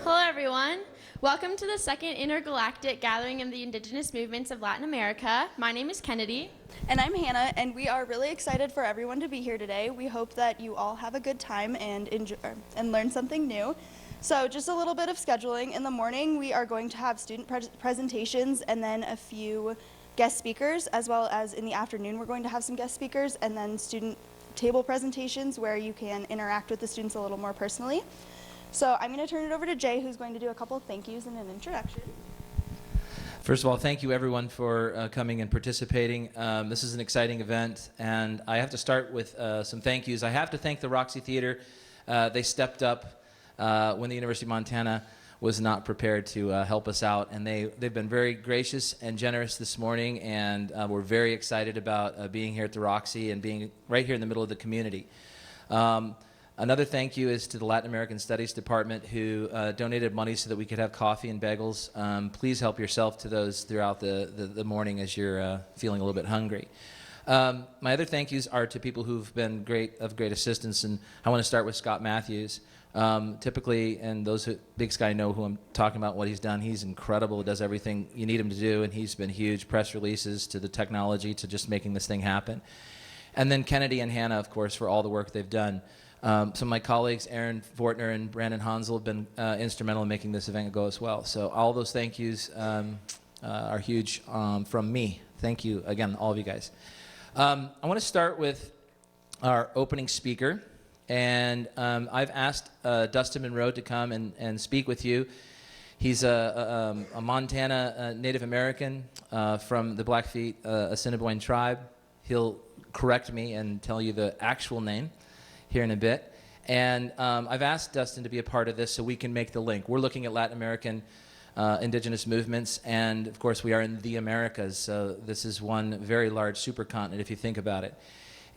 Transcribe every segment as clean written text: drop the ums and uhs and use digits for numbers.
Hello, everyone. Welcome to the second Intergalactic Gathering of the Indigenous Movements of Latin America. My name is Kennedy. And I'm Hannah, and we are really excited for everyone to be here today. We hope that you all have a good time and enjoy and learn something new. So just a little bit of scheduling. In the morning, we are going to have student presentations and then a few guest speakers, as well as in the afternoon, we're going to have some guest speakers and then student table presentations where you can interact with the students a little more personally. So I'm going to turn it over to Jay, who's going to do a couple of thank yous and an introduction. First of all, thank you everyone for coming and participating. This is an exciting event, and I have to start with some thank yous. I have to thank the Roxy Theater. They stepped up when the University of Montana was not prepared to help us out, and they've been very gracious and generous this morning, and we're very excited about being here at the Roxy and being right here in the middle of the community. Another thank you is to the Latin American Studies Department, who donated money so that we could have coffee and bagels. Please help yourself to those throughout the morning as you're feeling a little bit hungry. My other thank yous are to people who've been of great assistance, and I want to start with Scott Matthews. Typically, and those who Big Sky know who I'm talking about, what he's done. He's incredible, does everything you need him to do, and he's been huge. Press releases to the technology to just making this thing happen. And then Kennedy and Hannah, of course, for all the work they've done. Some of my colleagues, Aaron Fortner and Brandon Hansel, have been instrumental in making this event go as well. So all those thank yous are huge from me. Thank you again, all of you guys. I want to start with our opening speaker. And I've asked Dustin Monroe to come and speak with you. He's a Montana Native American from the Blackfeet Assiniboine tribe. He'll correct me and tell you the actual name here in a bit. And I've asked Dustin to be a part of this so we can make the link. We're looking at Latin American indigenous movements, and of course we are in the Americas, so this is one very large supercontinent if you think about it.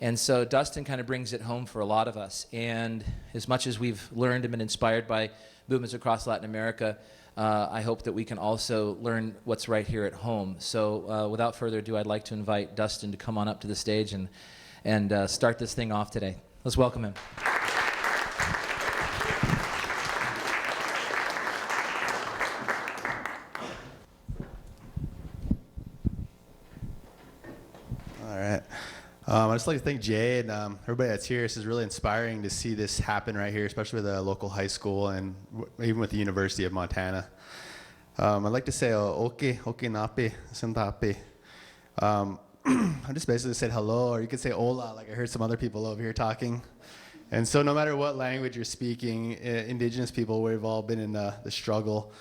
And so Dustin kind of brings it home for a lot of us. And as much as we've learned and been inspired by movements across Latin America, I hope that we can also learn what's right here at home. So without further ado, I'd like to invite Dustin to come on up to the stage and start this thing off today. Let's welcome him. All right. I'd just like to thank Jay and everybody that's here. This is really inspiring to see this happen right here, especially with a local high school and even with the University of Montana. I'd like to say oke nape sentape. I just basically said hello, or you could say hola, like I heard some other people over here talking. And so no matter what language you're speaking, indigenous people, we've all been in the struggle.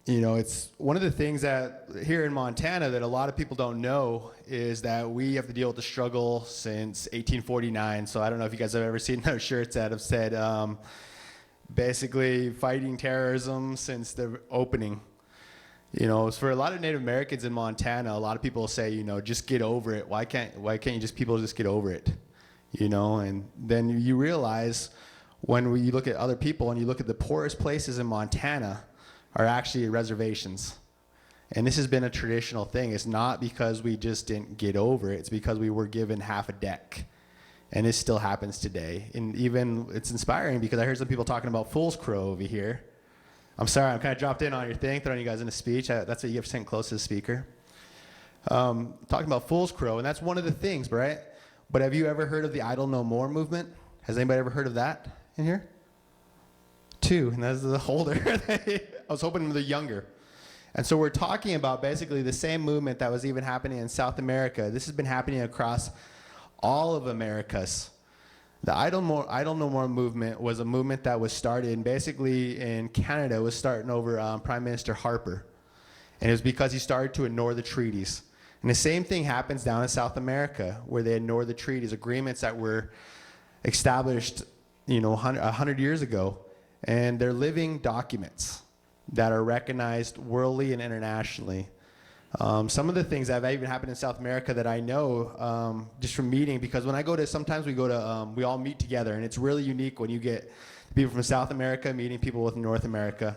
You know, it's one of the things that here in Montana that a lot of people don't know is that we have to deal with the struggle since 1849. So I don't know if you guys have ever seen those shirts that have said basically fighting terrorism since the opening. You know, for a lot of Native Americans in Montana, a lot of people say, you know, just get over it. Why can't people just get over it? You know, and then you realize when you look at other people and you look at the poorest places in Montana are actually reservations. And this has been a traditional thing. It's not because we just didn't get over it. It's because we were given half a deck. And this still happens today. And even it's inspiring because I heard some people talking about Fool's Crow over here. I'm sorry, I'm kind of dropped in on your thing, throwing you guys in a speech. That's what you have to send close to the speaker. Talking about Fool's Crow, and that's one of the things, right? But have you ever heard of the Idle No More movement? Has anybody ever heard of that in here? Two, and that's the older. I was hoping they're younger. And so we're talking about basically the same movement that was even happening in South America. This has been happening across all of Americas. The Idle No More movement was a movement that was started basically in Canada. It was starting over Prime Minister Harper. And it was because he started to ignore the treaties. And the same thing happens down in South America, where they ignore the treaties, agreements that were established, you know, 100 years ago. And they're living documents that are recognized worldly and internationally. Some of the things that have even happened in South America that I know just from meeting, because when I go to, sometimes we all meet together, and it's really unique when you get people from South America meeting people with North America.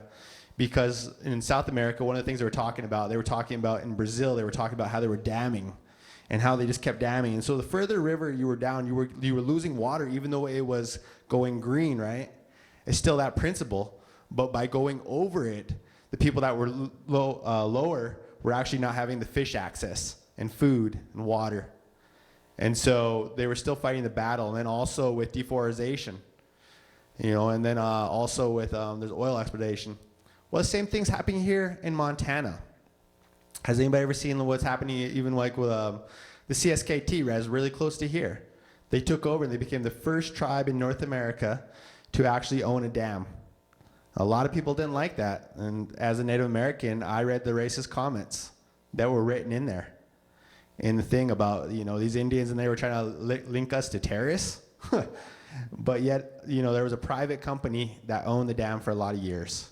Because in South America, one of the things they were talking about in Brazil, they were talking about how they were damming. and how they just kept damming. And so the further river you were down, you were losing water, even though it was going green, right? It's still that principle. But by going over it, the people that were lower were actually not having the fish access and food and water. And so they were still fighting the battle. And then also with deforestation, and then also with there's oil exploitation. Well, the same thing's happening here in Montana. Has anybody ever seen what's happening even like with the CSKT res really close to here? They took over and they became the first tribe in North America to actually own a dam. A lot of people didn't like that. And as a Native American, I read the racist comments that were written in there. And the thing about, these Indians, and they were trying to link us to terrorists. But yet, there was a private company that owned the dam for a lot of years.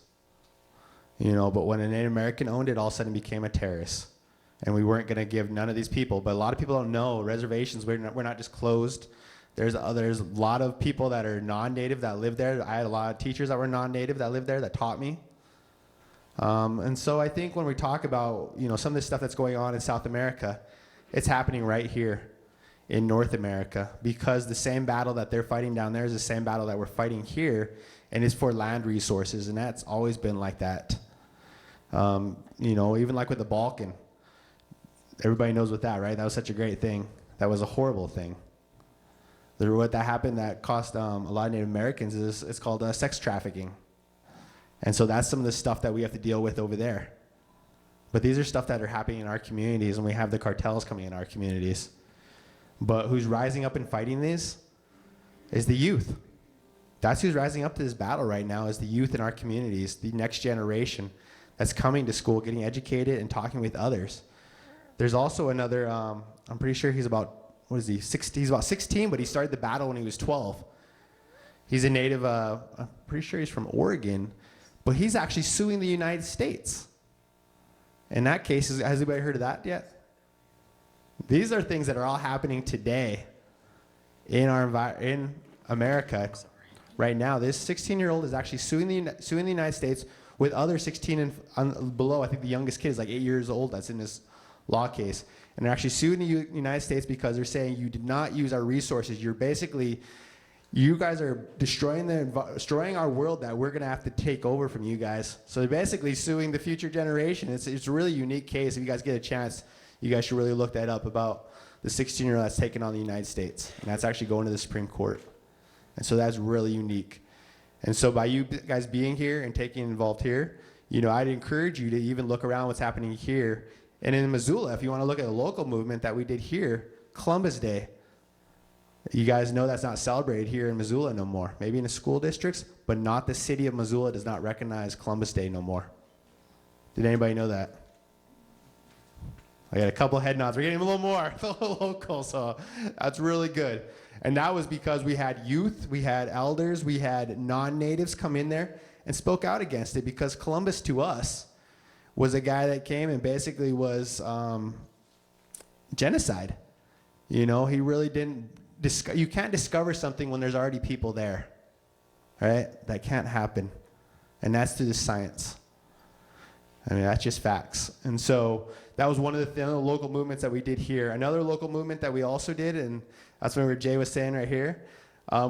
But when a Native American owned it, all of a sudden it became a terrorist. And we weren't going to give none of these people. But a lot of people don't know reservations, we're not just closed. There's a lot of people that are non-native that live there. I had a lot of teachers that were non-native that lived there that taught me. And so I think when we talk about, some of this stuff that's going on in South America, it's happening right here in North America, because the same battle that they're fighting down there is the same battle that we're fighting here, and it's for land resources, and that's always been like that. Even like with the Balkan, everybody knows what that, right? That was such a great thing. That was a horrible thing. What that happened that cost a lot of Native Americans is it's called sex trafficking. And so that's some of the stuff that we have to deal with over there. But these are stuff that are happening in our communities, and we have the cartels coming in our communities. But who's rising up and fighting these is the youth. That's who's rising up to this battle right now, is the youth in our communities, the next generation that's coming to school, getting educated and talking with others. There's also another, I'm pretty sure he's about, he's about 16, but he started the battle when he was 12. He's a native, I'm pretty sure he's from Oregon, but he's actually suing the United States. In that case, has anybody heard of that yet? These are things that are all happening today in in America. Right now, this 16-year-old is actually suing the United States with other 16 and below. I think the youngest kid is like 8 years old that's in this law case. And they're actually suing the United States because they're saying you did not use our resources. You guys are destroying our world that we're going to have to take over from you guys. So they're basically suing the future generation. It's a really unique case. If you guys get a chance, you guys should really look that up about the 16-year-old that's taken on the United States. And that's actually going to the Supreme Court. And so that's really unique. And so by you guys being here and taking involved here, I'd encourage you to even look around what's happening here. And in Missoula, if you want to look at a local movement that we did here, Columbus Day. You guys know that's not celebrated here in Missoula no more. Maybe in the school districts, but not the city of Missoula does not recognize Columbus Day no more. Did anybody know that? I got a couple head nods. We're getting a little more local, so that's really good. And that was because we had youth, we had elders, we had non-natives come in there and spoke out against it, because Columbus to us was a guy that came and basically was genocide. He really didn't. You can't discover something when there's already people there, right? That can't happen. And that's through the science. That's just facts. And so that was one of the local movements that we did here. Another local movement that we also did, and that's what Jay was saying right here,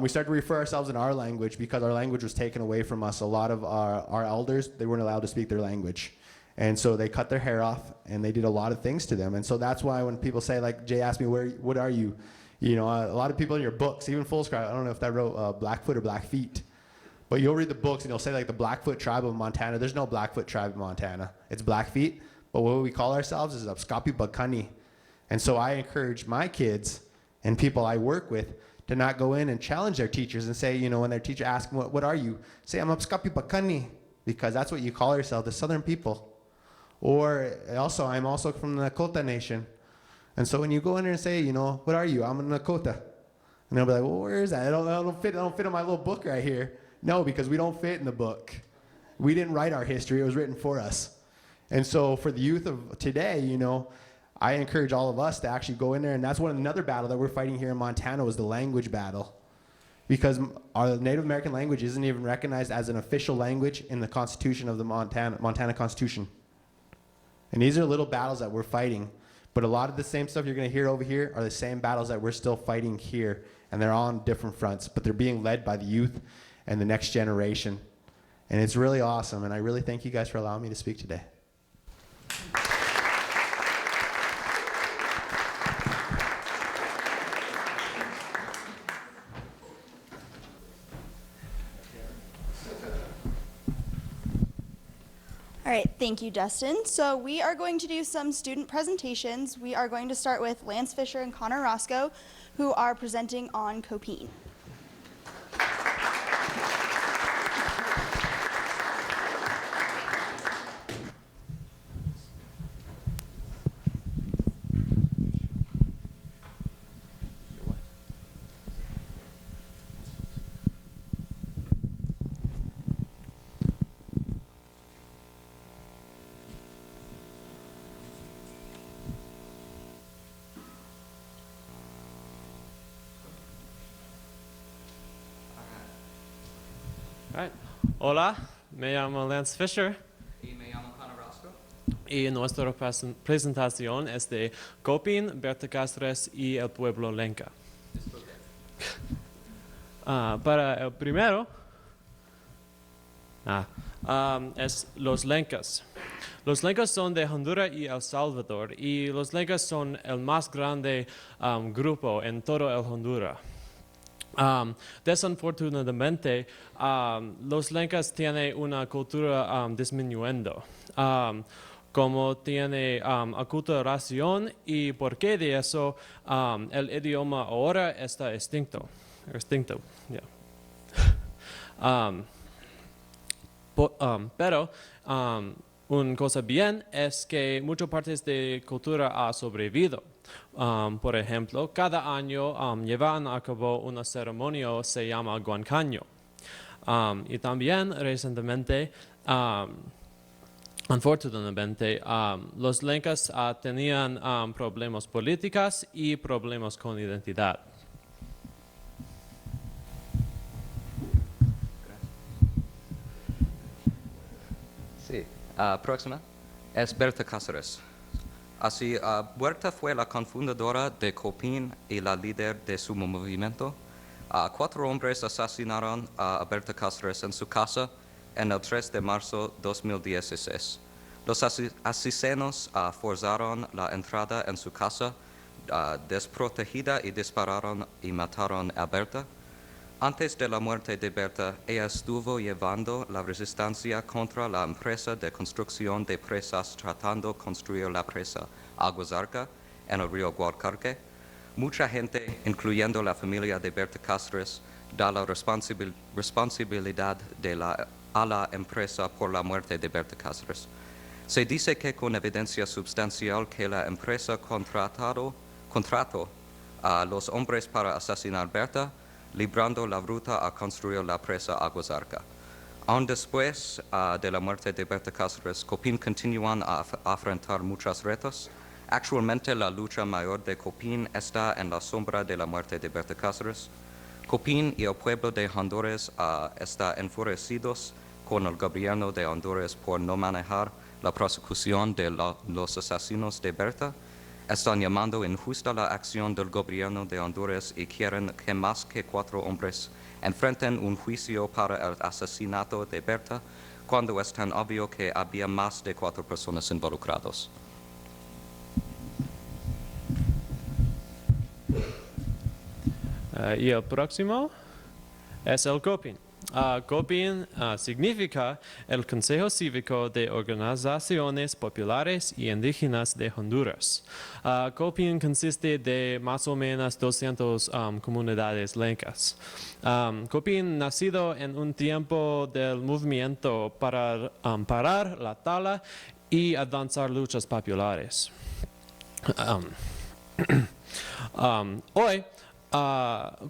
we started to refer ourselves in our language because our language was taken away from us. A lot of our elders, they weren't allowed to speak their language. And so they cut their hair off, and they did a lot of things to them. And so that's why when people say, like Jay asked me, what are you? A lot of people in your books, even Full Scribe, I don't know if that wrote Blackfoot or Blackfeet, but you'll read the books and you'll say like the Blackfoot tribe of Montana. There's no Blackfoot tribe in Montana. It's Blackfeet, but what we call ourselves is Upskapi Bakani. And so I encourage my kids and people I work with to not go in and challenge their teachers and say, when their teacher asks them, what are you? Say, I'm Upskapi Bakani, because that's what you call yourself, the Southern people. Or also, I'm also from the Nakota Nation. And so when you go in there and say, what are you? I'm a Nakota. And they'll be like, well, where is that? I don't fit in my little book right here. No, because we don't fit in the book. We didn't write our history. It was written for us. And so for the youth of today, I encourage all of us to actually go in there. And that's another battle that we're fighting here in Montana, was the language battle. Because our Native American language isn't even recognized as an official language in the Constitution of the Montana Constitution. And these are little battles that we're fighting. But a lot of the same stuff you're going to hear over here are the same battles that we're still fighting here, and they're all on different fronts, but they're being led by the youth and the next generation. And it's really awesome, and I really thank you guys for allowing me to speak today. All right, thank you, Dustin. So we are going to do some student presentations. We are going to start with Lance Fisher and Connor Roscoe, who are presenting on Copine. All right. Hola, me llamo Lance Fisher Y me llamo Connor Roscoe. y nuestra presentación es de Copin, Berta Cáceres y el pueblo Lenca. Para el primero es los Lencas. Los Lencas son de Honduras y El Salvador y los Lencas son el más grande grupo en todo el Honduras. Desafortunadamente, los Lencas tienen una cultura disminuyendo. Como tiene aculturación y por qué de eso el idioma ahora está extinto. Yeah. Pero una cosa bien es que muchas partes de cultura ha sobrevivido. Por ejemplo, cada año llevan a cabo una ceremonia que se llama Guancaño. Y también recientemente, unfortunadamente, los Lencas tenían problemas políticos y problemas con identidad. Sí, próxima es Berta Cáceres. Así, Berta fue la cofundadora de Copin y la líder de su movimiento. 4 hombres asesinaron a Berta Cáceres en su casa en el 3 de marzo de 2016. Los asesinos forzaron la entrada en su casa desprotegida y dispararon y mataron a Berta. Antes de la muerte de Berta, ella estuvo llevando la resistencia contra la empresa de construcción de presas tratando de construir la presa Aguas Arca en el río Guadalcarque. Mucha gente, incluyendo la familia de Berta Cáceres, da la responsabilidad a la empresa por la muerte de Berta Cáceres. Se dice que con evidencia substancial que la empresa contrató a los hombres para asesinar a Berta, librando la ruta a construir la presa Aguas Arca. Aún después de la muerte de Berta Cáceres, Copin continúan a afrontar muchos retos. Actualmente la lucha mayor de Copin está en la sombra de la muerte de Berta Cáceres. Copin y el pueblo de Honduras están enfurecidos con el gobierno de Honduras por no manejar la prosecución de los asesinos de Berta. Están llamando injusta la acción del gobierno de Honduras y quieren que más que 4 hombres enfrenten un juicio para el asesinato de Berta, cuando es tan obvio que había más de 4 personas involucradas. Y el próximo es el Copin. Copin significa el Consejo Cívico de Organizaciones Populares y Indígenas de Honduras. Copin consiste de más o menos 200 comunidades lencas. Copin nacido en un tiempo del movimiento para parar la tala y avanzar luchas populares. Hoy,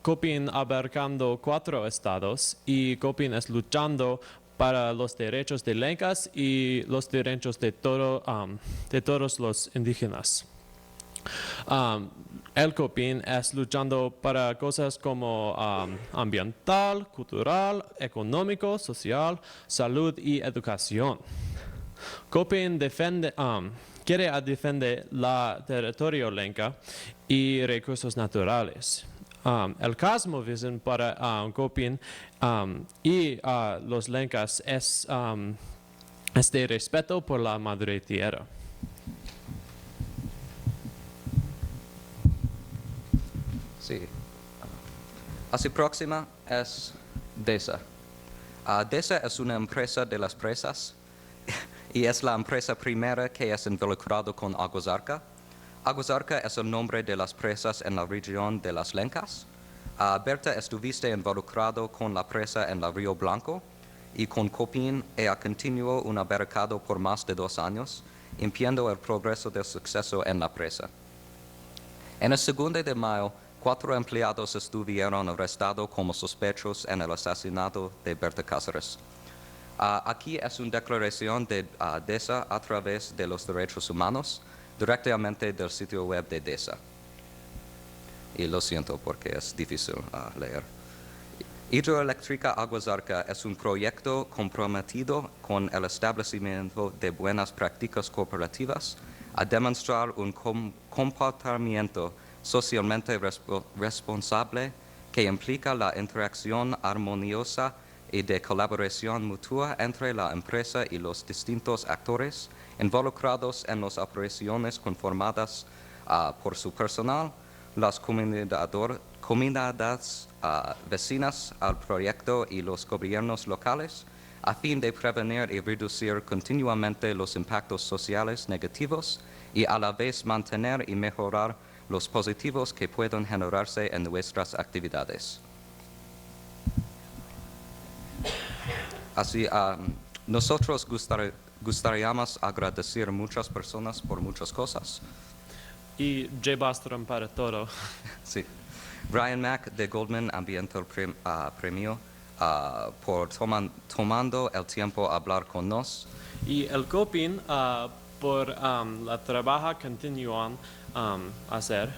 Copin abarcando 4 estados y Copin es luchando para los derechos de lencas y los derechos de todos los indígenas. El Copin es luchando para cosas como ambiental, cultural, económico, social, salud y educación. Copin quiere defender la territorio lenca y recursos naturales. El cosmovism para Gopin y los lencas es de respeto por la madre tierra. Sí. Así próxima es DESA. DESA es una empresa de las presas y es la empresa primera que es involucrado con Aguasarca. Aguasarca es el nombre de las presas en la región de las Lencas. Berta, estuviste involucrado con la presa en el Río Blanco y con Copín ella continuó un barricado por más de 2 años, impidiendo el progreso del suceso en la presa. En el 2 de mayo, 4 empleados estuvieron arrestados como sospechosos en el asesinato de Berta Cáceres. Aquí es una declaración de DESA a través de los derechos humanos, directamente del sitio web de DESA. Y lo siento porque es difícil leer. Hidroeléctrica Aguasarca es un proyecto comprometido con el establecimiento de buenas prácticas cooperativas a demostrar un comportamiento socialmente responsable que implica la interacción armoniosa y de colaboración mutua entre la empresa y los distintos actores involucrados en las operaciones conformadas por su personal, las comunidades vecinas al proyecto y los gobiernos locales, a fin de prevenir y reducir continuamente los impactos sociales negativos y a la vez mantener y mejorar los positivos que pueden generarse en nuestras actividades. Así, nosotros gustaríamos agradecer a muchas personas por muchas cosas. Y ya bastaron para todo. Sí. Brian Mack de Goldman ambientó el premio por tomando el tiempo a hablar con nos. Y el Copin por la trabajo continúan hacer.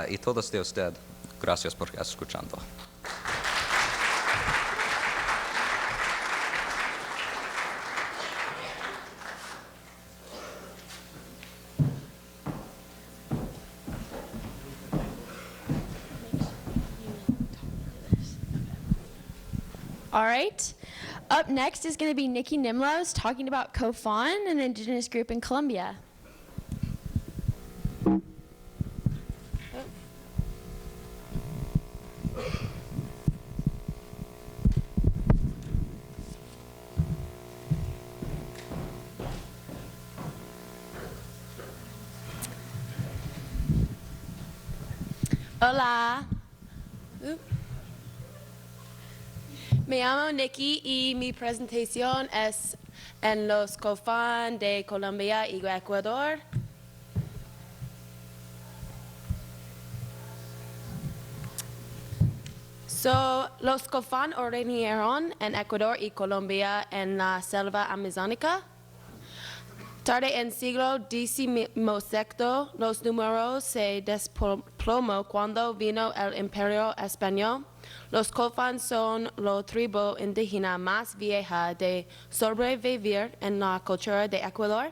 Y todos de usted, gracias por escuchando. All right. Up next is going to be Nikki Nimlos talking about COFAN, an indigenous group in Colombia. Hola. Me llamo Nikki y mi presentación es en los COFAN de Colombia y Ecuador. Los COFAN originaron en Ecuador y Colombia en la selva amazónica. Tarde en siglo XVII, los números se desplomó cuando vino el Imperio Español. Los COFAN son la tribu indígena más vieja de sobrevivir en la cultura de Ecuador.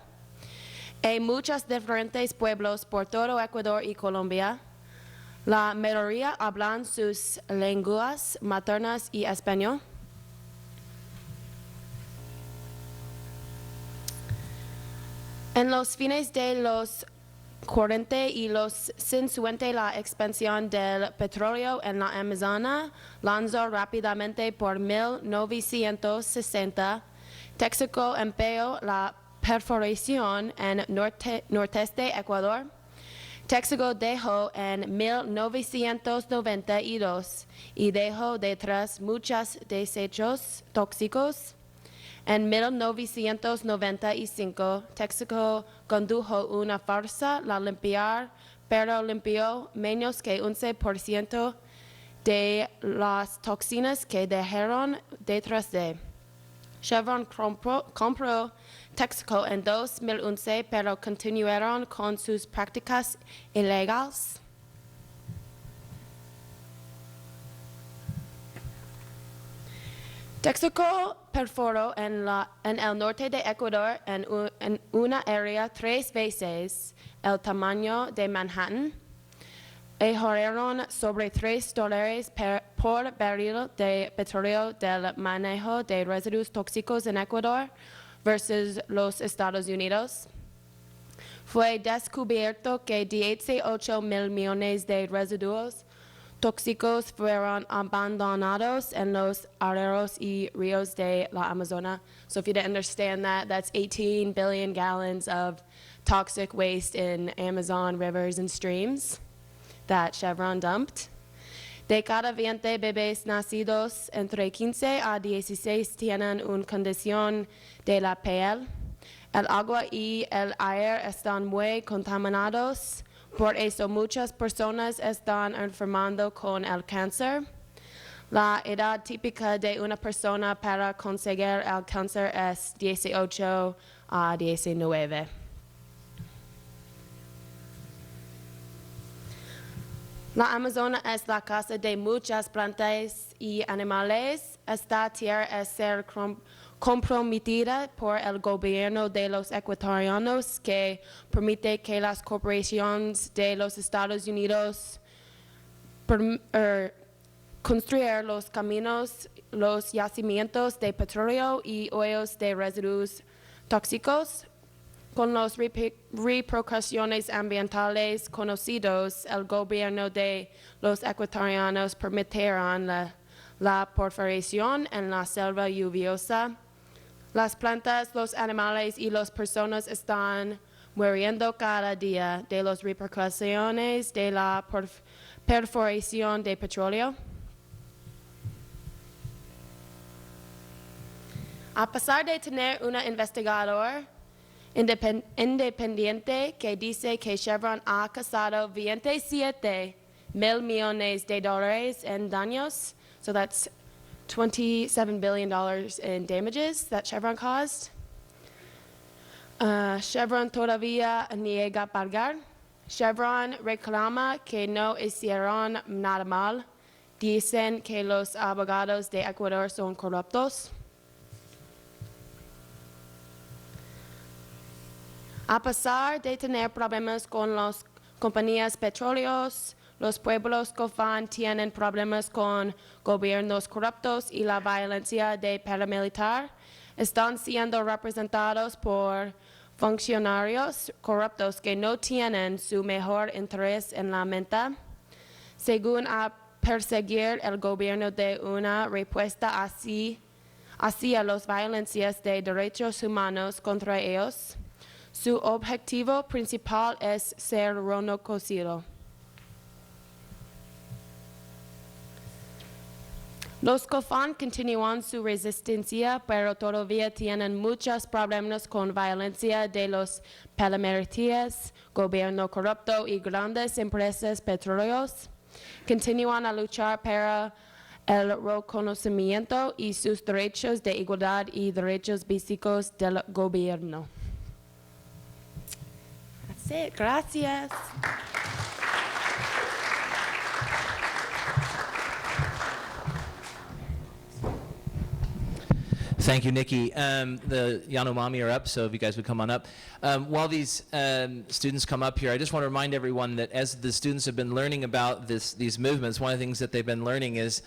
Hay muchos diferentes pueblos por todo Ecuador y Colombia. La mayoría hablan sus lenguas maternas y español. En los fines de los 40 y los 50, la expansión del petróleo en la Amazonia lanzó rápidamente por 1960. Texaco empezó la perforación en nordeste Ecuador. Texaco dejó en 1992 y dejó detrás muchos desechos tóxicos. En 1995, Texaco condujo una farsa la limpiar, pero limpió menos que 11% de las toxinas que dejaron detrás de. Chevron compró Texaco en 2011, pero continuaron con sus prácticas ilegales. Texaco perforó en el norte de Ecuador en una área 3 veces el tamaño de Manhattan. Ahorraron sobre $3 por barril de petróleo del manejo de residuos tóxicos en Ecuador versus los Estados Unidos. Fue descubierto que 18 mil millones de residuos tóxicos fueron abandonados en los arroyos y ríos de la Amazonas. So if you didn't understand that, that's 18 billion gallons of toxic waste in Amazon rivers and streams that Chevron dumped. De cada 20 bebés nacidos entre 15 a 16 tienen una condición de la piel. El agua y el aire están muy contaminados. Por eso muchas personas están enfermando con el cáncer. La edad típica de una persona para conseguir el cáncer es 18 a 19. La Amazonas es la casa de muchas plantas y animales. Esta tierra es ser comprometida por el gobierno de los ecuatorianos que permite que las corporaciones de los Estados Unidos construyan los caminos, los yacimientos de petróleo y hoyos de residuos tóxicos. Con las repercusiones ambientales conocidos, el gobierno de los ecuatorianos permitirán la perforación en la selva lluviosa. Las plantas, los animales y las personas están muriendo cada día de las repercusiones de la perforación de petróleo. A pesar de tener un investigador independiente que dice que Chevron ha causado 27 mil millones de dólares en daños, so that's $27 billion in damages that Chevron caused. Chevron todavía niega pagar. Chevron reclama que no hicieron nada mal. Dicen que los abogados de Ecuador son corruptos. A pesar de tener problemas con las compañías petróleos, los pueblos cofán tienen problemas con gobiernos corruptos y la violencia de paramilitar. Están siendo representados por funcionarios corruptos que no tienen su mejor interés en la mente. Según a perseguir el gobierno de una respuesta hacia las violencias de derechos humanos contra ellos. Su objetivo principal es ser reconocido. Los COFAN continúan su resistencia, pero todavía tienen muchos problemas con violencia de los paramilitares, gobierno corrupto y grandes empresas petroleras. Continúan a luchar para el reconocimiento y sus derechos de igualdad y derechos básicos del gobierno. That's it. Gracias. Thank you, Nikki. The Yanomami are up, so if you guys would come on up. While these students come up here, I just want to remind everyone that as the students have been learning about these movements, one of the things that they've been learning is,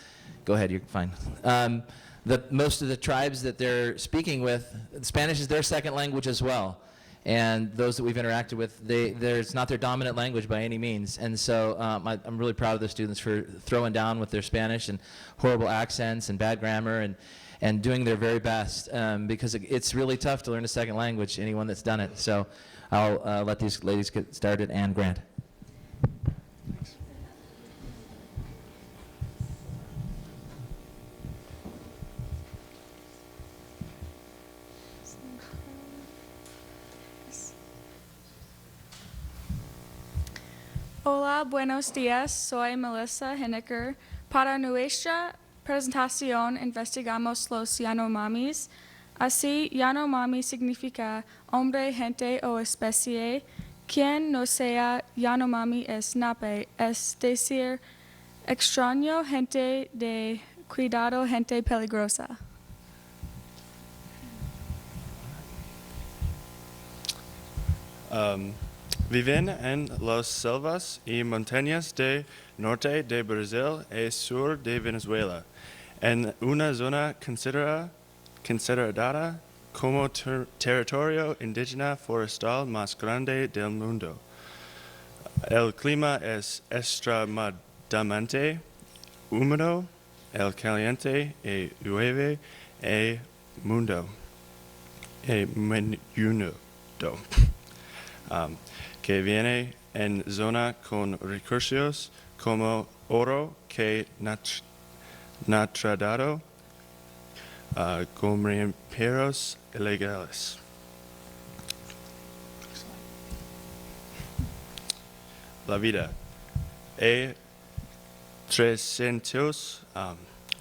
go ahead, you're fine. That most of the tribes that they're speaking with, Spanish is their second language as well. And those that we've interacted with, it's not their dominant language by any means. And so I'm really proud of the students for throwing down with their Spanish and horrible accents and bad grammar and doing their very best, because it's really tough to learn a second language, anyone that's done it. So I'll let these ladies get started. And Grant. Thanks. Hola, buenos días. Soy Melissa Henniker. Para nuestra presentación investigamos los Yanomamis. Así, Yanomami significa hombre, gente o especie. Quien no sea Yanomami es nape, es decir, extraño, gente de cuidado, gente peligrosa. Viven en las selvas y montañas de norte de Brasil y sur de Venezuela, en una zona considerada como territorio indígena forestal más grande del mundo. El clima es extremadamente húmedo, el caliente y llueve menudo. Que viene en zona con recursos como oro que natradado gomperos ilegales. La vida. Hay 300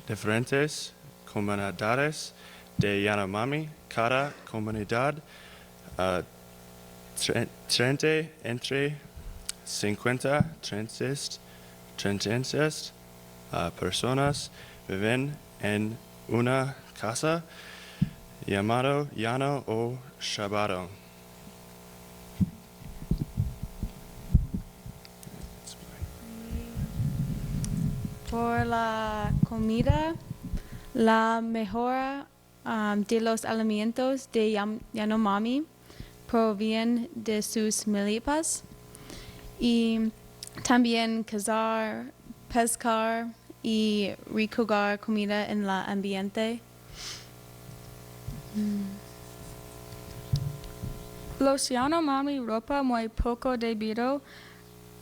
diferentes comunidades de Yanomami. Cada comunidad 30 entre 50 36 personas viven en una casa llamado llano o shabado. Por la comida, la mejora de los alimentos de Yanomami proviene de sus milpas y también cazar, pescar y recoger comida en el ambiente. Los Yanomami ropa muy poco debido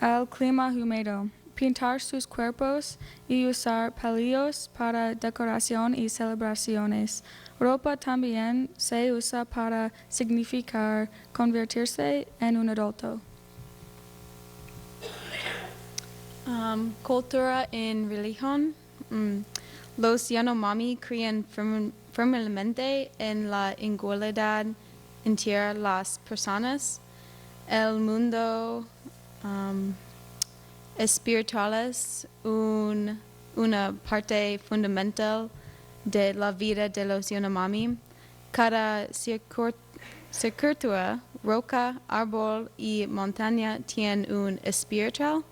al clima húmedo. Pintar sus cuerpos y usar palillos para decoración y celebraciones. Ropa también se usa para significar convertirse en un adulto. Cultura en religión. Los Yanomami creen firmemente en la igualdad entre las personas. El mundo espiritual es una parte fundamental de la vida de los Yanomami. Cada circuito, roca, árbol y montaña tiene un espíritu.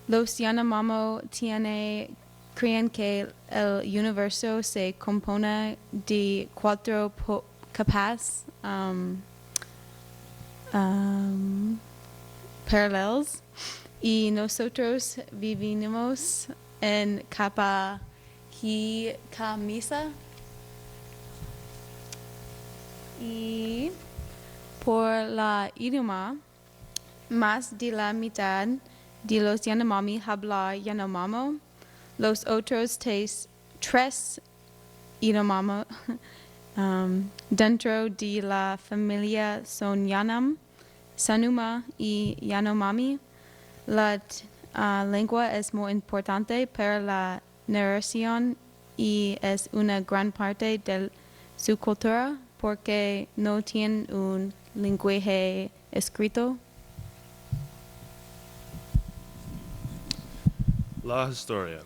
Los Yanomami creen que el universo se compone de 4 capas paralelas y nosotros vivimos en capa y camisa. Y por la idioma, más de la mitad de los Yanomami habla Yanomamo. Los otros 3 idiomas dentro de la familia son Yanam, Sanuma y Yanomami. La lengua es muy importante para la narración y es una gran parte de su cultura porque no tiene un lenguaje escrito. La historia.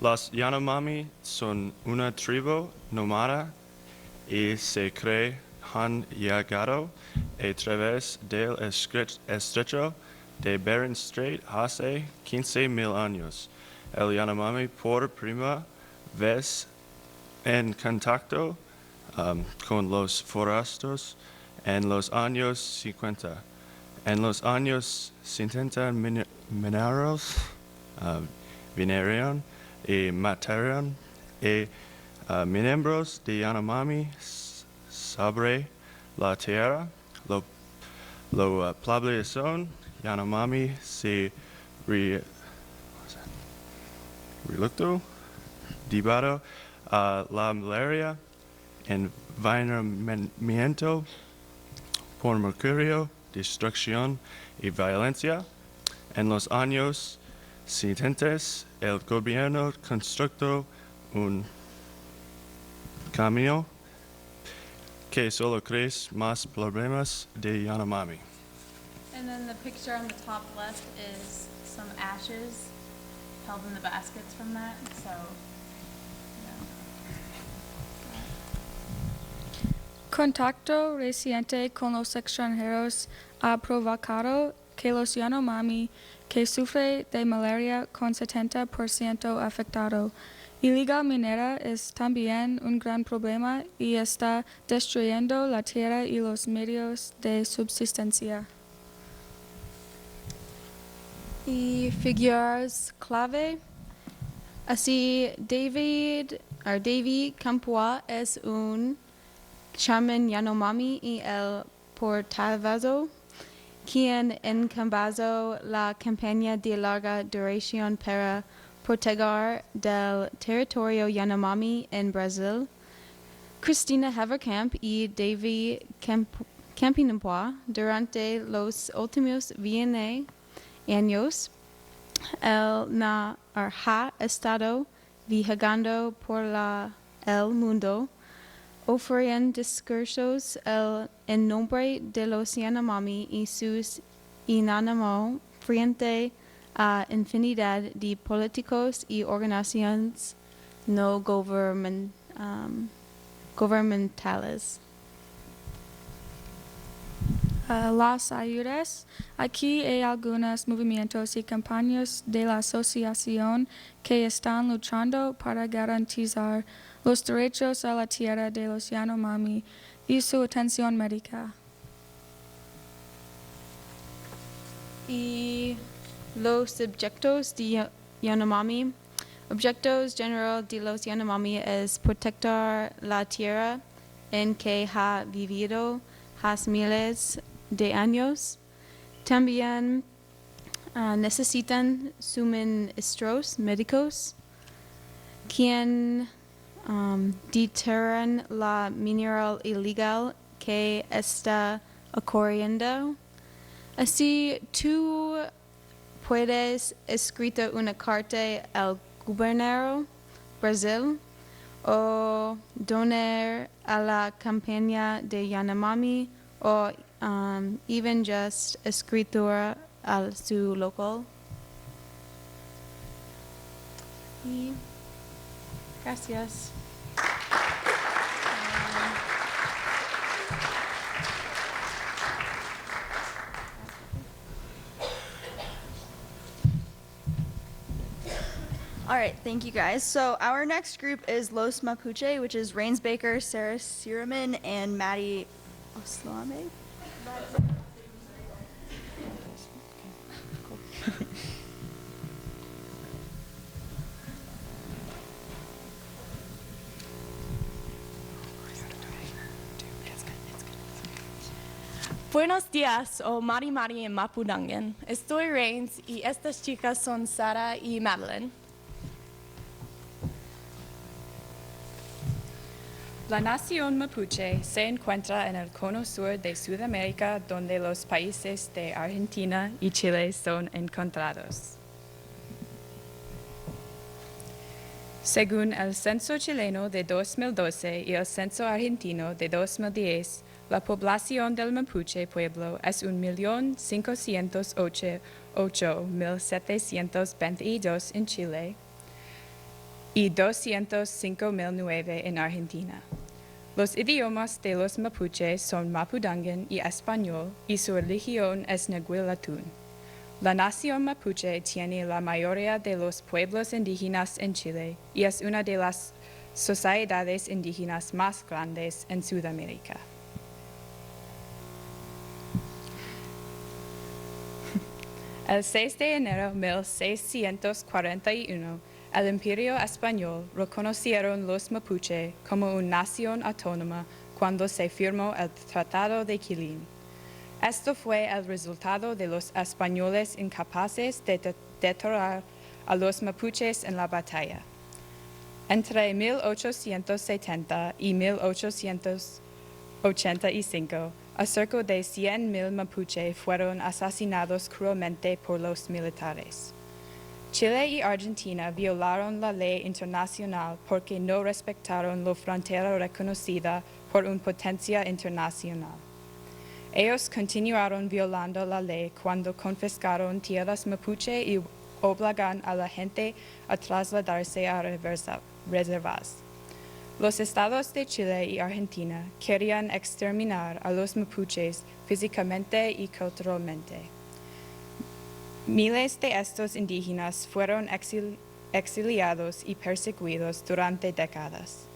Los Yanomami son una tribu nómada y se cree han llegado a través del estrecho de Bering Strait hace 15,000 años. El Yanomami por primera vez en contacto con los forasteros en los años 50. En los años 70 mineros vinieron y mataron a miembros de Yanomami sobre la tierra. La población Yanomami se reluctó debido a la malaria, envenenamiento por mercurio, destrucción y violencia. En los años 70, el gobierno construyó un camino que solo crea más problemas de Yanomami. And then the picture on the top left is some ashes held in the baskets from that. So, Contacto reciente con los extranjeros ha provocado que los Yanomami que sufre de malaria con 70% afectado. Ilegal minera es también un gran problema y está destruyendo la tierra y los medios de subsistencia. Y figuras clave. Así, David Campoa es un shaman Yanomami y el portavoz quien encabezó la campaña de larga duración para proteger del territorio Yanomami en Brasil. Christina Haverkamp y David Campinompoa durante los últimos 20 años. Él ha estado viajando por el mundo, ofreciendo discursos en nombre de los Yanomami y sus inánimos frente a infinidad de políticos y organizaciones no gubernamentales. Las ayudas. Aquí hay algunos movimientos y campañas de la asociación que están luchando para garantizar los derechos a la tierra de los Yanomami y su atención médica. Y los objetos de Yanomami. Objetos general de los Yanomami es proteger la tierra en que ha vivido hace miles de años. También necesitan suministros médicos quien deterren la mineral ilegal que está ocurriendo. Así, tú puedes escribir una carta al gobernador Brasil o donar a la campaña de Yanomami o even just escritura al su local. Y gracias. All right, thank you guys. So our next group is Los Mapuche, which is Rains Baker, Sarah Siraman, and Maddie Oslame. Buenos días, o Mari Mari en Mapudungun. Estoy Rains y estas chicas son Sara y Madeline. La nación mapuche se encuentra en el cono sur de Sudamérica, donde los países de Argentina y Chile son encontrados. Según el censo chileno de 2012 y el censo argentino de 2010, la población del mapuche pueblo es 1.508.722 en Chile y 205.009 en Argentina. Los idiomas de los mapuches son mapudungun y español, y su religión es nahuatl. La nación mapuche tiene la mayoría de los pueblos indígenas en Chile y es una de las sociedades indígenas más grandes en Sudamérica. El 6 de enero de 1641, el Imperio Español reconocieron los mapuche como una nación autónoma cuando se firmó el Tratado de Quilín. Esto fue el resultado de los españoles incapaces de detener a los mapuches en la batalla. Entre 1870 y 1885, cerca de 100.000 mapuche fueron asesinados cruelmente por los militares. Chile y Argentina violaron la ley internacional porque no respetaron la frontera reconocida por una potencia internacional. Ellos continuaron violando la ley cuando confiscaron tierras mapuche y obligan a la gente a trasladarse a reservas. Los estados de Chile y Argentina querían exterminar a los mapuches físicamente y culturalmente. Miles de estos indígenas fueron exiliados y perseguidos durante décadas.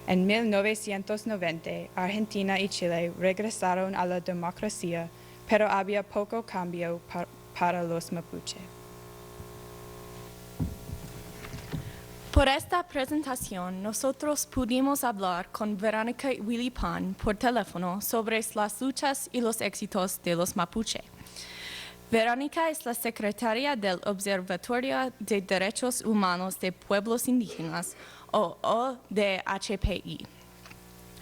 En 1990, Argentina y Chile regresaron a la democracia, pero había poco cambio para los mapuche. Por esta presentación, nosotros pudimos hablar con Verónica y Willy Pan por teléfono sobre las luchas y los éxitos de los mapuche. Verónica es la secretaria del Observatorio de Derechos Humanos de Pueblos Indígenas, o ODHPI.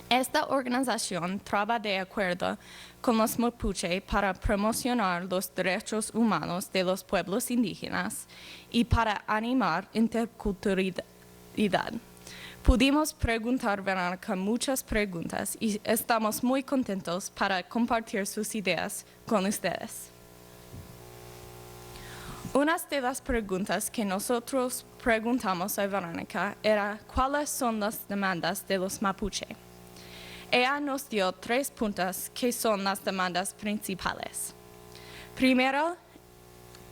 Esta organización trabaja de acuerdo con los mapuche para promocionar los derechos humanos de los pueblos indígenas y para animar interculturalidad. Pudimos preguntar a Verónica muchas preguntas y estamos muy contentos para compartir sus ideas con ustedes. Una de las preguntas que nosotros preguntamos a Verónica era cuáles son las demandas de los mapuche. Ella nos dio 3 puntos que son las demandas principales. Primero,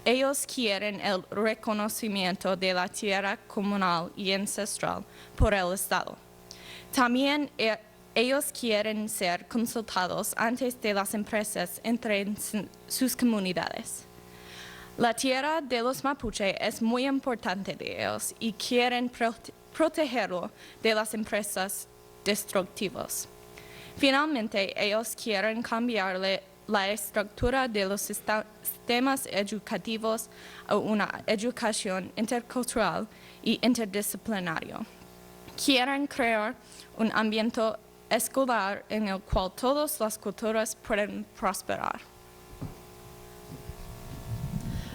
ellos quieren el reconocimiento de la tierra comunal y ancestral por el Estado. También ellos quieren ser consultados antes de las empresas entren en sus comunidades. La tierra de los mapuche es muy importante de ellos y quieren protegerlo de las empresas destructivas. Finalmente, ellos quieren cambiarle la estructura de los sistemas educativos a una educación intercultural y interdisciplinario. Quieren crear un ambiente escolar en el cual todas las culturas pueden prosperar.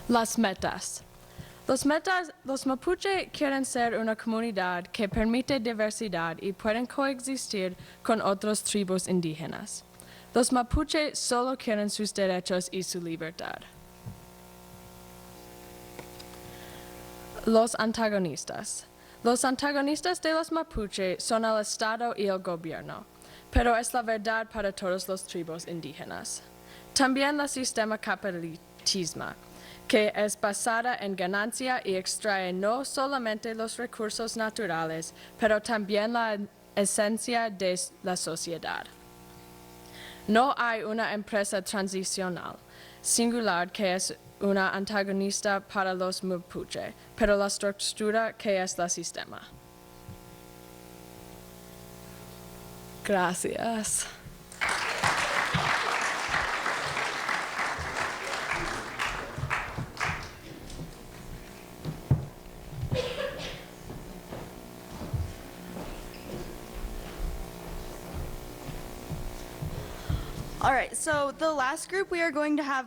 Las metas. Los mapuche quieren ser una comunidad que permite diversidad y pueden coexistir con otras tribus indígenas. Los mapuche solo quieren sus derechos y su libertad. Los antagonistas. Los antagonistas de los mapuche son el Estado y el gobierno, pero es la verdad para todas las tribus indígenas. También el sistema capitalismo, que es basada en ganancia y extrae no solamente los recursos naturales, pero también la esencia de la sociedad. No hay una empresa transicional singular que es una antagonista para los mapuche, pero la estructura que es el sistema. Gracias. All right, so the last group we are going to have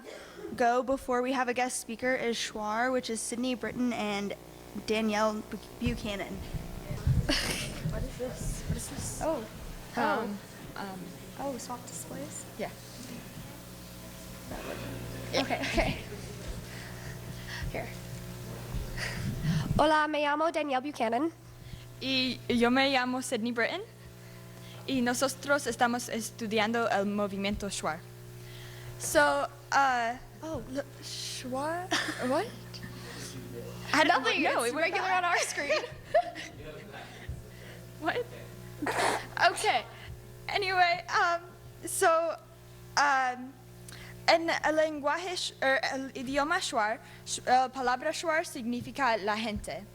go before we have a guest speaker is Schwar, which is Sydney Britton and Danielle Buchanan. What is this? What is this? Oh, swap displays? Yeah. Okay. Here. Hola, me llamo Danielle Buchanan. Y yo me llamo Sydney Britton. Y nosotros estamos estudiando el movimiento Schwar. So, Schwar? What? Nothing. No, it's regular on our screen. What? Okay. Anyway, en el lenguaje, el idioma Schwar, la palabra Schwar significa la gente.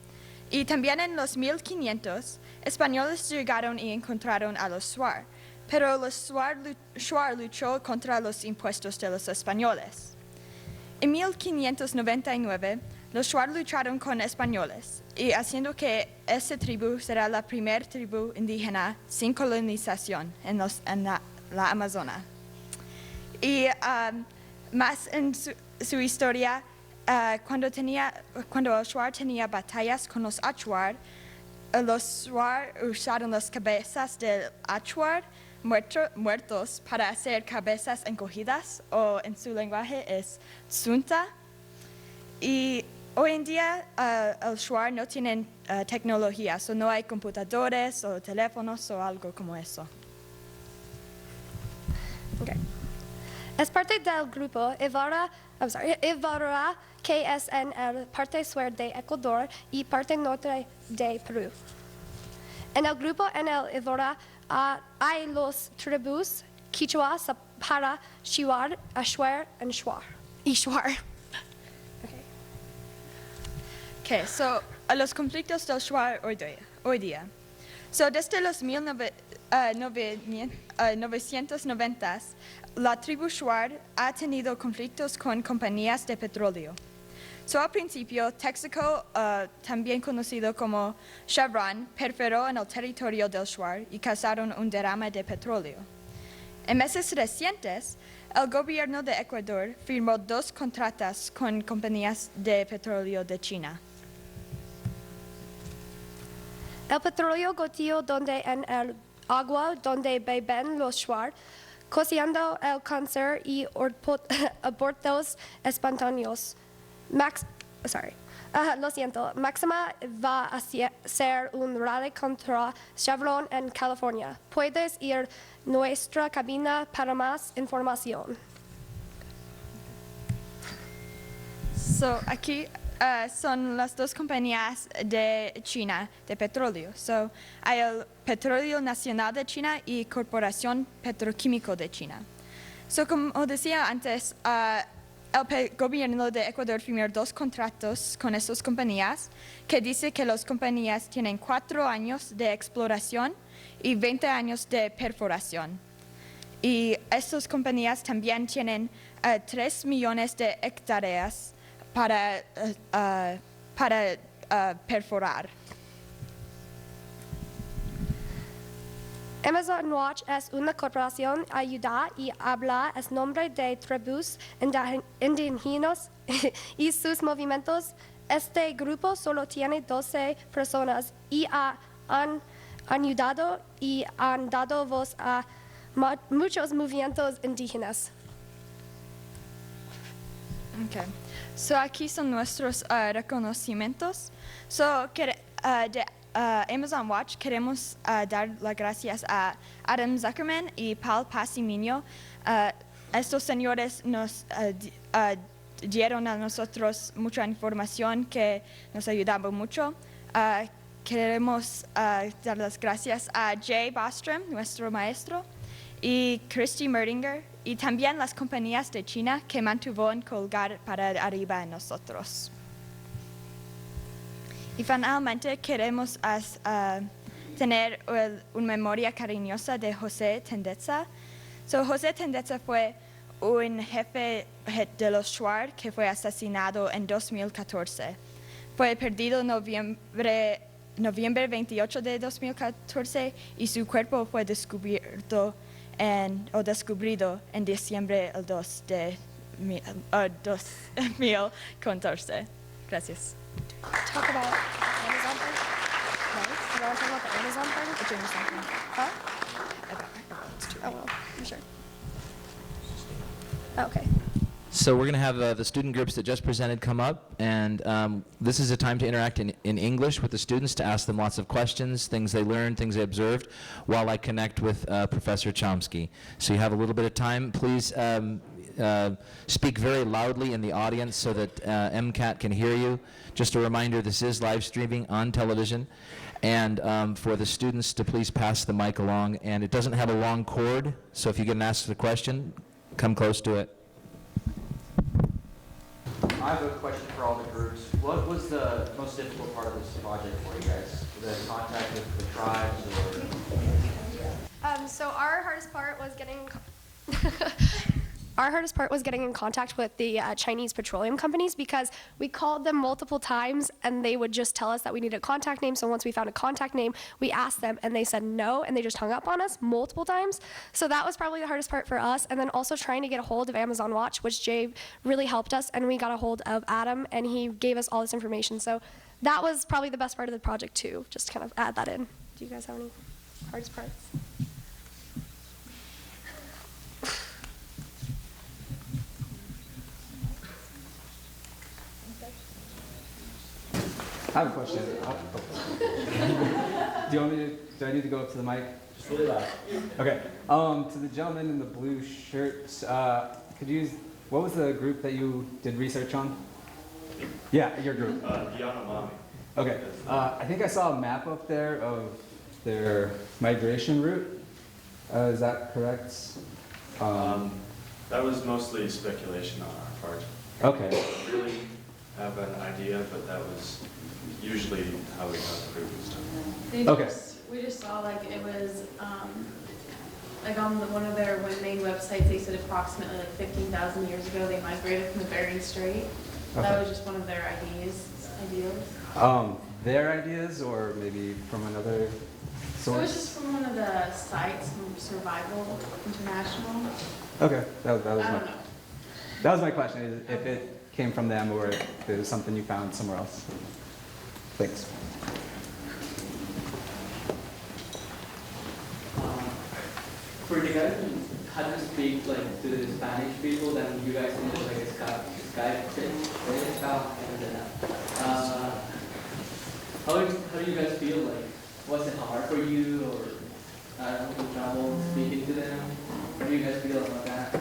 Y también en los 1500, españoles llegaron y encontraron a los Schwar, pero los Schwar luchó contra los impuestos de los españoles. En 1599, los Schwar lucharon con españoles, y haciendo que esta tribu será la primera tribu indígena sin colonización en la Amazona. Y más en su historia, cuando el Schwar tenía batallas con los Achuar usaron las cabezas del Achuar muertos para hacer cabezas encogidas, o en su lenguaje es tsunta. Y Hoy en día el shuar no tienen tecnología, so no hay computadores o teléfonos o algo como eso. Okay. Es parte del grupo Ibarra, que es en el parte sur de Ecuador y parte norte de Perú. En el grupo en el Ibarra hay los tribus Quichua, Zapara, Shuar, Ashuar y Shuar. Okay, so los conflictos del shuar hoy día. So desde los 990s, la tribu shuar ha tenido conflictos con compañías de petróleo. So al principio, Texaco, también conocido como Chevron, perforó en el territorio del shuar y causaron un derrame de petróleo. En meses recientes, el gobierno de Ecuador firmó 2 contratos con compañías de petróleo de China. El petróleo goteó donde en el agua donde beben los shuar, causando el cáncer y abortos espontáneos. Lo siento, Máxima va a ser un rally contra Chevron en California. Puedes ir a nuestra cabina para más información. So aquí son las 2 compañías de China de petróleo. So hay el Petróleo Nacional de China y Corporación Petroquímico de China. So como decía antes, el gobierno de Ecuador firmó 2 contratos con esas compañías que dice que las compañías tienen 4 años de exploración y 20 años de perforación. Y estas compañías también tienen 3 millones de hectáreas para perforar. Amazon Watch es una corporación ayuda y habla en nombre de tribus indígenas y sus movimientos. Este grupo solo tiene 12 personas y han ayudado y han dado voz a muchos movimientos indígenas. Okay. So aquí son nuestros reconocimientos. So de Amazon Watch queremos dar las gracias a Adam Zuckerman y Paul Pasimiño. Estos señores nos dieron a nosotros mucha información que nos ayudaba mucho. Queremos dar las gracias a Jay Bostrom, nuestro maestro, y Christy Merdinger, y también las compañías de China que mantuvieron colgar para arriba en nosotros. Y finalmente queremos tener una memoria cariñosa de José Tendetza. So, José Tendetza fue un jefe de los Shuar que fue asesinado en 2014. Fue perdido noviembre 28 de 2014 y su cuerpo fue descubrido en diciembre del 2014. Gracias. Talk about Amazon thing? No? You want to talk about the Amazon thing? The Jameson thing. Huh? Oh, well, I'm sure. Oh, okay. So we're going to have the student groups that just presented come up, and this is a time to interact in English with the students, to ask them lots of questions, things they learned, things they observed, while I connect with Professor Chomsky. So you have a little bit of time. Please speak very loudly in the audience so that MCAT can hear you. Just a reminder, this is live streaming on television. And for the students to please pass the mic along. And it doesn't have a long cord, so if you get asked a question, come close to it. I have a question for all the groups. What was the most difficult part of this project for you guys? The contact with the tribes, or? So our hardest part was getting in contact with the Chinese petroleum companies, because we called them multiple times and they would just tell us that we needed a contact name. So once we found a contact name, we asked them and they said no, and they just hung up on us multiple times. So that was probably the hardest part for us. And then also trying to get a hold of Amazon Watch, which Jay really helped us, and we got a hold of Adam and he gave us all this information. So that was probably the best part of the project too, just to kind of add that in. Do you guys have any hardest parts? I have a question. Do I need to go up to the mic? Just really loud. Okay. To the gentleman in the blue shirt, what was the group that you did research on? Yeah, your group. Yanomami. Okay. I think I saw a map up there of their migration route. Is that correct? That was mostly speculation on our part. Okay. We didn't really have an idea, but that was usually how we got the group and stuff. Okay. We just saw like it was like on one of their main websites. They said approximately like 15,000 years ago they migrated from the Bering Strait. Okay. That was just one of their ideas. Their ideas, or maybe from another source? It was just from one of the sites from Survival International. Okay, that was I my don't know. that was my question. Is if it came from them or if it was something you found somewhere else. Thanks. For the guys who had to speak like to the Spanish people, then you guys needed like a Skype thing, right? How do you guys feel? Like, was it hard for you, or I don't know, to travel speaking to them? How do you guys feel about that?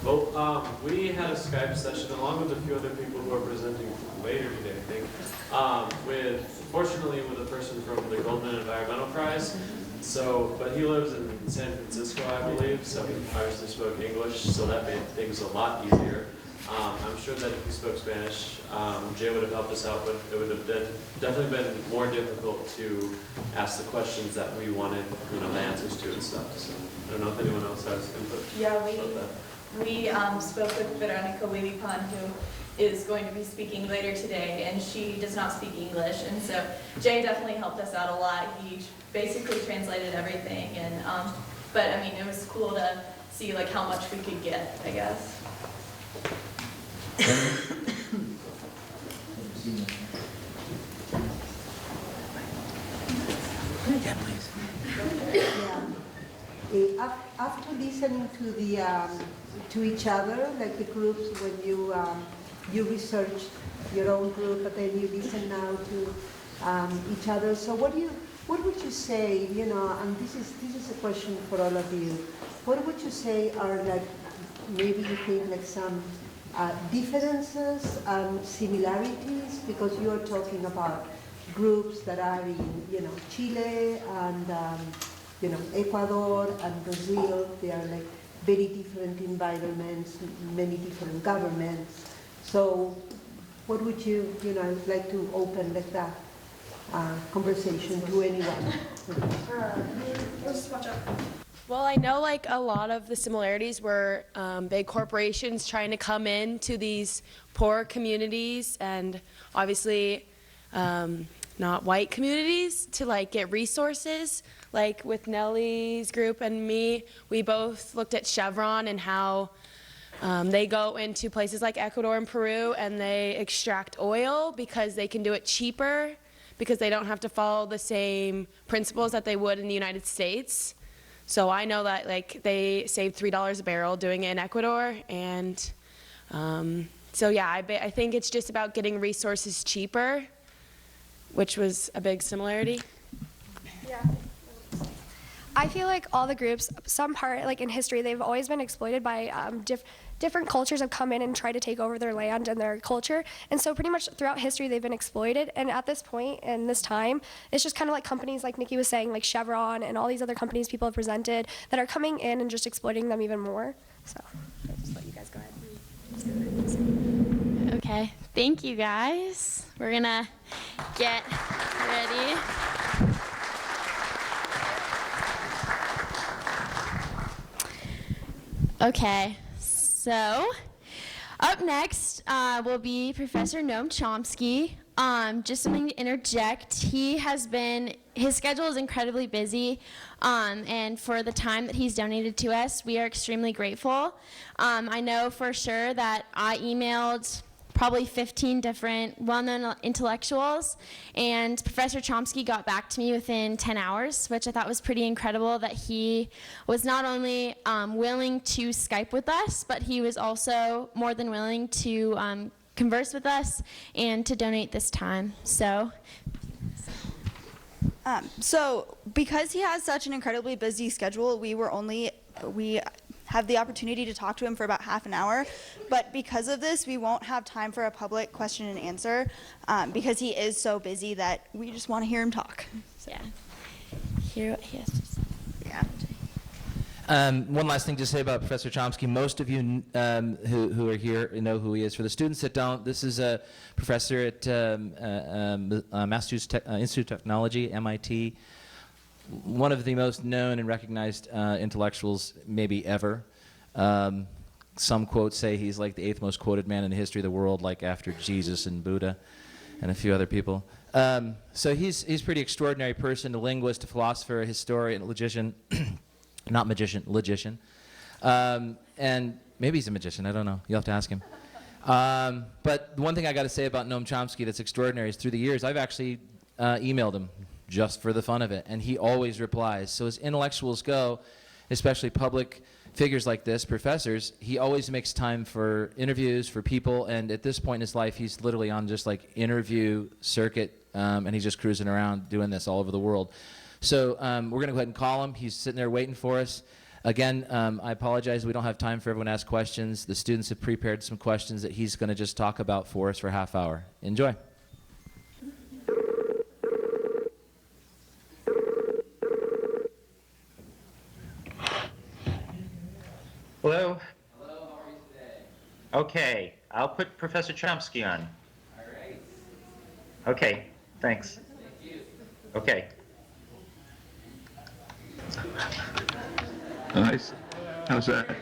Well, we had a Skype session along with a few other people who are presenting later today, I think, fortunately with a person from the Goldman Environmental Prize. So, but he lives in San Francisco, I believe, so he obviously spoke English, so that made things a lot easier. I'm sure that if he spoke Spanish, Jay would have helped us out, but it would have definitely been more difficult to ask the questions that we wanted, the answers to and stuff. So, I don't know if anyone else has input. Yeah, about that. we spoke with Veronica Lilipan, who is going to be speaking later today, and she does not speak English, and so Jay definitely helped us out a lot. He basically translated everything, and but I mean, it was cool to see like how much we could get, I guess. After listening to the to each other, like the groups, when you researched your own group, but then you listen now to each other. So what would you say? And this is a question for all of you. What would you say are like maybe you think like some differences and similarities, because you are talking about groups that are in Chile and Ecuador and Brazil. They are like very different environments, many different governments. So what would you like to open like that conversation to anyone? Well, I know like a lot of the similarities were big corporations trying to come into these poor communities, and obviously not white communities, to like get resources. Like with Nellie's group and me, we both looked at Chevron and how they go into places like Ecuador and Peru and they extract oil because they can do it cheaper, because they don't have to follow the same principles that they would in the United States. So I know that like they saved $3 a barrel doing it in Ecuador, and so yeah, I think it's just about getting resources cheaper, which was a big similarity. Yeah. I feel like all the groups, some part, like in history, they've always been exploited by different cultures have come in and tried to take over their land and their culture. And so pretty much throughout history, they've been exploited. And at this point, in this time, it's just kind of like companies like Nikki was saying, like Chevron and all these other companies people have presented that are coming in and just exploiting them even more. So I'll just let you guys go ahead. Okay, thank you guys. We're gonna get ready. Okay, so up next will be Professor Noam Chomsky. Just something to interject, his schedule is incredibly busy, and for the time that he's donated to us, we are extremely grateful. I know for sure that I emailed probably 15 different well-known intellectuals, and Professor Chomsky got back to me within 10 hours, which I thought was pretty incredible, that he was not only willing to Skype with us, but he was also more than willing to converse with us and to donate this time. So because he has such an incredibly busy schedule, we have the opportunity to talk to him for about half an hour, but because of this, we won't have time for a public question and answer because he is so busy that we just want to hear him talk. So. Yeah. Hear what he has to say. Yeah. One last thing to say about Professor Chomsky. Most of you who are here know who he is. For the students that don't, this is a professor at Massachusetts Institute of Technology, MIT. One of the most known and recognized intellectuals maybe ever. Some quotes say he's like the 8th most quoted man in the history of the world, like after Jesus and Buddha and a few other people. So he's a pretty extraordinary person, a linguist, a philosopher, a historian, a logician. Not magician, logician. And maybe he's a magician, I don't know. You'll have to ask him. But the one thing I got to say about Noam Chomsky that's extraordinary is through the years, I've actually emailed him just for the fun of it, and he always replies. So as intellectuals go, especially public figures like this, professors, he always makes time for interviews, for people, and at this point in his life, he's literally on just like interview circuit, and he's just cruising around doing this all over the world. So we're going to go ahead and call him. He's sitting there waiting for us. Again, I apologize. We don't have time for everyone to ask questions. The students have prepared some questions that he's going to just talk about for us for a half hour. Enjoy. Hello? Hello, how are you today? Okay, I'll put Professor Chomsky on. All right. Okay, thanks. Thank you. Okay. Nice. How's that?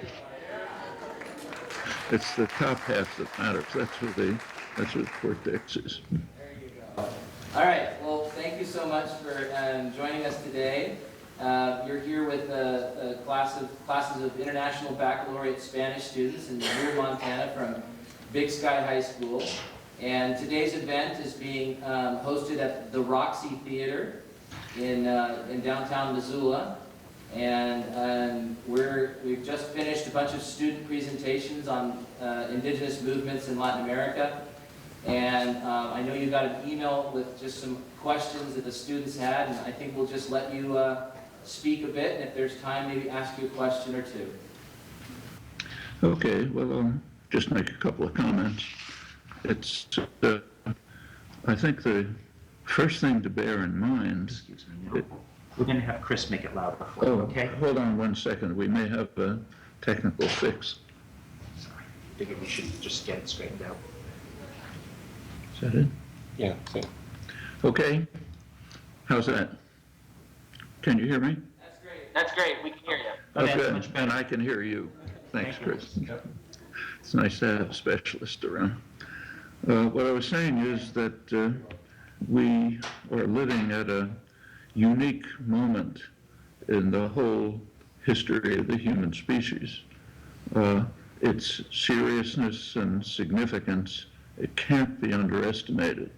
It's the top half that matters. That's where the cortex is. There you go. All right. Well, thank you so much for joining us today. You're here with classes of International Baccalaureate Spanish students in Missoula, Montana from Big Sky High School. And today's event is being hosted at the Roxy Theater in downtown Missoula. And we've just finished a bunch of student presentations on indigenous movements in Latin America. And I know you got an email with just some questions that the students had, and I think we'll just let you speak a bit, and if there's time, maybe ask you a question or two. Okay, well, I'll just make a couple of comments. It's, I think the first thing to bear in mind... Excuse me, we're going to have Chris make it louder for you, okay? Hold on 1 second. We may have a technical fix. Sorry. I figured we should just get it straightened out. Is that it? Yeah, okay. Okay. How's that? Can you hear me? That's great. That's great. We can hear you. Okay, and I can hear you. Thanks, Chris. Yep. It's nice to have a specialist around. What I was saying is that we are living at a unique moment in the whole history of the human species. Its seriousness and significance, it can't be underestimated.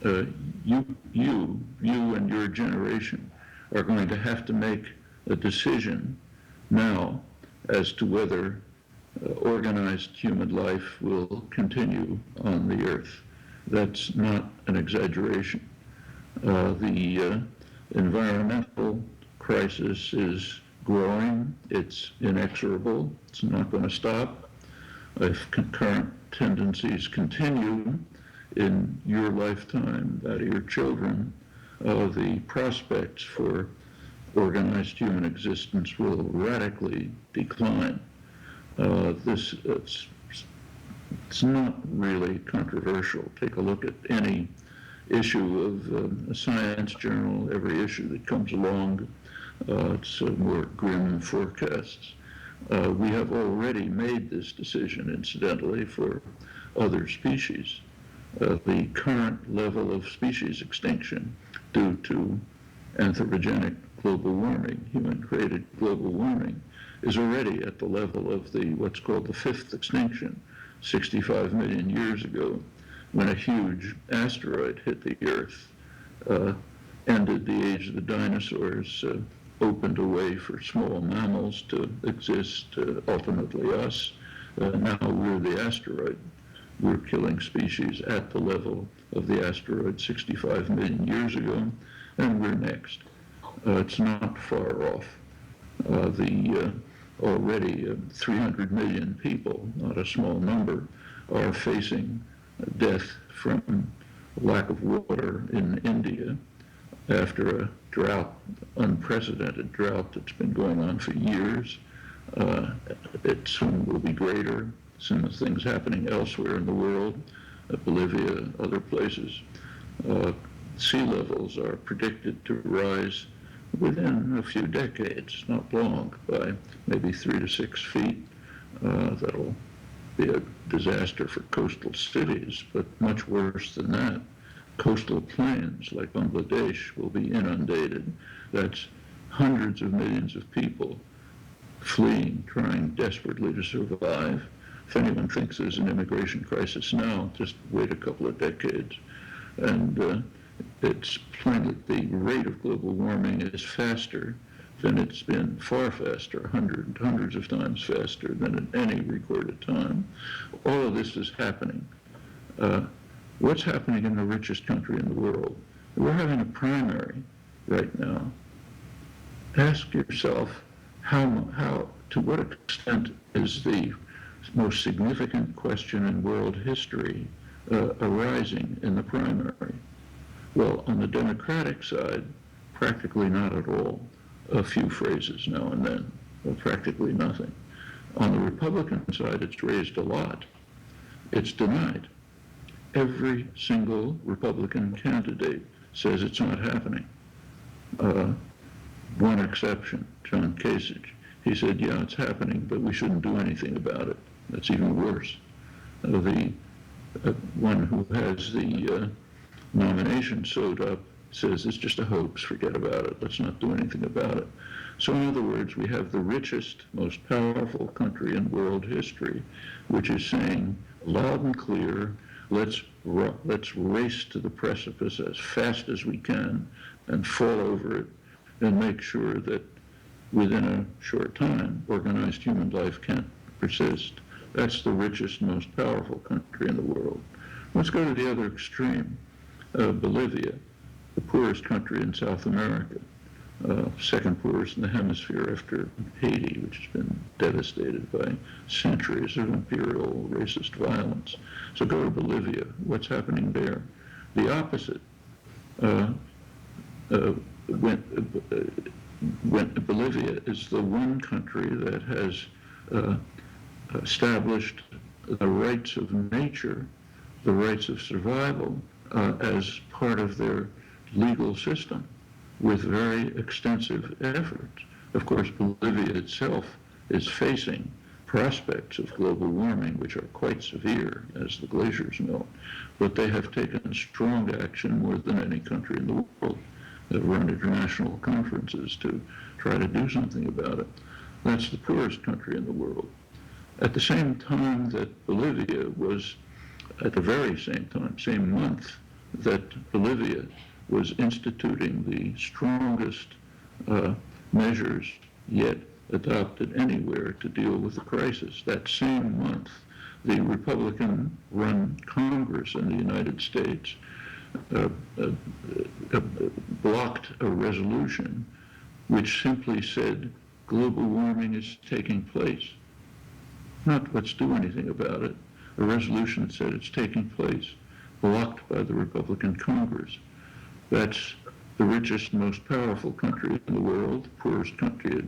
You and your generation are going to have to make a decision now as to whether organized human life will continue on the earth. That's not an exaggeration. The environmental crisis is growing. It's inexorable. It's not going to stop. If current tendencies continue in your lifetime, that of your children, the prospects for organized human existence will radically decline. It's not really controversial. Take a look at any issue of a science journal, every issue that comes along. It's more grim forecasts. We have already made this decision, incidentally, for other species. The current level of species extinction due to anthropogenic global warming, human-created global warming, is already at the level of what's called the fifth extinction. 65 million years ago, when a huge asteroid hit the Earth, ended the age of the dinosaurs, opened a way for small mammals to exist, ultimately us. Now we're the asteroid. We're killing species at the level of the asteroid 65 million years ago, and we're next. It's not far off. Already 300 million people, not a small number, are facing death from lack of water in India after a drought, unprecedented drought that's been going on for years. It soon will be greater. Some things happening elsewhere in the world, Bolivia, other places. Sea levels are predicted to rise within a few decades, not long, by maybe 3 to 6 feet. That'll be a disaster for coastal cities, but much worse than that. Coastal plains like Bangladesh will be inundated. That's hundreds of millions of people fleeing, trying desperately to survive. If anyone thinks there's an immigration crisis now, just wait a couple of decades. And it's plain that the rate of global warming is faster than it's been, far faster, hundreds of times faster than at any recorded time. All of this is happening. What's happening in the richest country in the world? We're having a primary right now. Ask yourself, to what extent is the most significant question in world history arising in the primary? Well, on the Democratic side, practically not at all. A few phrases now and then, but practically nothing. On the Republican side, it's raised a lot. It's denied. Every single Republican candidate says it's not happening. One exception, John Kasich. He said, yeah, it's happening, but we shouldn't do anything about it. That's even worse. The one who has the nomination sewed up says it's just a hoax, forget about it, let's not do anything about it. So in other words, we have the richest, most powerful country in world history, which is saying loud and clear, let's race to the precipice as fast as we can and fall over it and make sure that within a short time, organized human life can't persist. That's the richest, most powerful country in the world. Let's go to the other extreme. Bolivia, the poorest country in South America, second poorest in the hemisphere after Haiti, which has been devastated by centuries of imperial racist violence. So go to Bolivia. What's happening there? The opposite. Bolivia is the one country that has established the rights of nature, the rights of survival, as part of their legal system with very extensive efforts. Of course, Bolivia itself is facing prospects of global warming, which are quite severe as the glaciers melt, but they have taken strong action more than any country in the world. They've run international conferences to try to do something about it. That's the poorest country in the world. At the same time that Bolivia was, at the very same time, same month, that Bolivia was instituting the strongest measures yet adopted anywhere to deal with the crisis. That same month, the Republican-run Congress in the United States blocked a resolution which simply said global warming is taking place. Not let's do anything about it. A resolution that said it's taking place, blocked by the Republican Congress. That's the richest, most powerful country in the world, poorest country